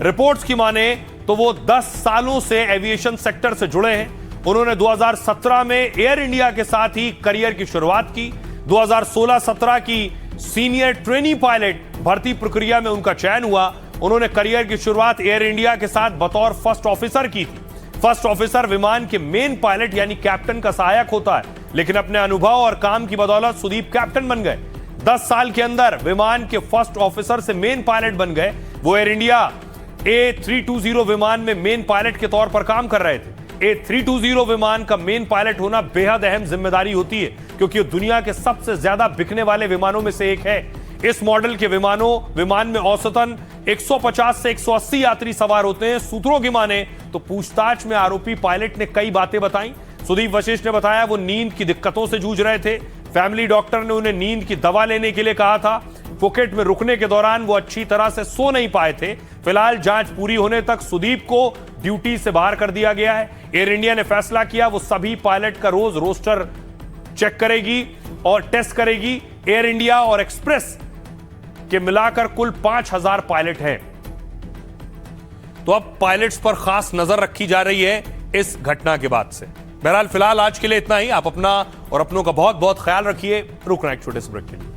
रिपोर्ट्स की माने तो वो 10 सालों से एविएशन सेक्टर से जुड़े हैं। उन्होंने 2017 में एयर इंडिया के साथ ही करियर की शुरुआत की। 2016-17 की सीनियर ट्रेनी पायलट भर्ती प्रक्रिया में उनका चयन हुआ। उन्होंने करियर की शुरुआत एयर इंडिया के साथ बतौर फर्स्ट ऑफिसर की थी। फर्स्ट ऑफिसर विमान के मेन पायलट यानी कैप्टन का सहायक होता है, लेकिन अपने अनुभव और काम की बदौलत सुदीप कैप्टन बन गए। 10 साल के अंदर विमान के फर्स्ट ऑफिसर से मेन पायलट बन गए। वो एयर इंडिया A320 विमान में मेन पायलट के तौर पर काम कर रहे थे। A320 विमान का मेन पायलट होना बेहद अहम जिम्मेदारी होती है, क्योंकि ये दुनिया के सबसे ज्यादा बिकने वाले विमानों में से एक है। इस मॉडल के विमान में औसतन 150 से 180 यात्री सवार होते हैं। सूत्रों की माने तो पूछताछ में आरोपी पायलट ने कई बातें बताई। सुदीप वशिष्ठ ने बताया वो नींद की दिक्कतों से जूझ रहे थे। फैमिली डॉक्टर ने उन्हें नींद की दवा लेने के लिए कहा था। फुकेट में रुकने के दौरान वो अच्छी तरह से सो नहीं पाए थे। फिलहाल जांच पूरी होने तक सुदीप को ड्यूटी से बाहर कर दिया गया है। एयर इंडिया ने फैसला किया वो सभी पायलट का रोज रोस्टर चेक करेगी और टेस्ट करेगी। एयर इंडिया और एक्सप्रेस के मिलाकर कुल 5000 पायलट हैं। तो अब पायलट्स पर खास नजर रखी जा रही है इस घटना के बाद से। बहरहाल फिलहाल आज के लिए इतना ही। आप अपना और अपनों का बहुत बहुत ख्याल रखिए। रुकना एक छोटे से ब्रेक के लिए।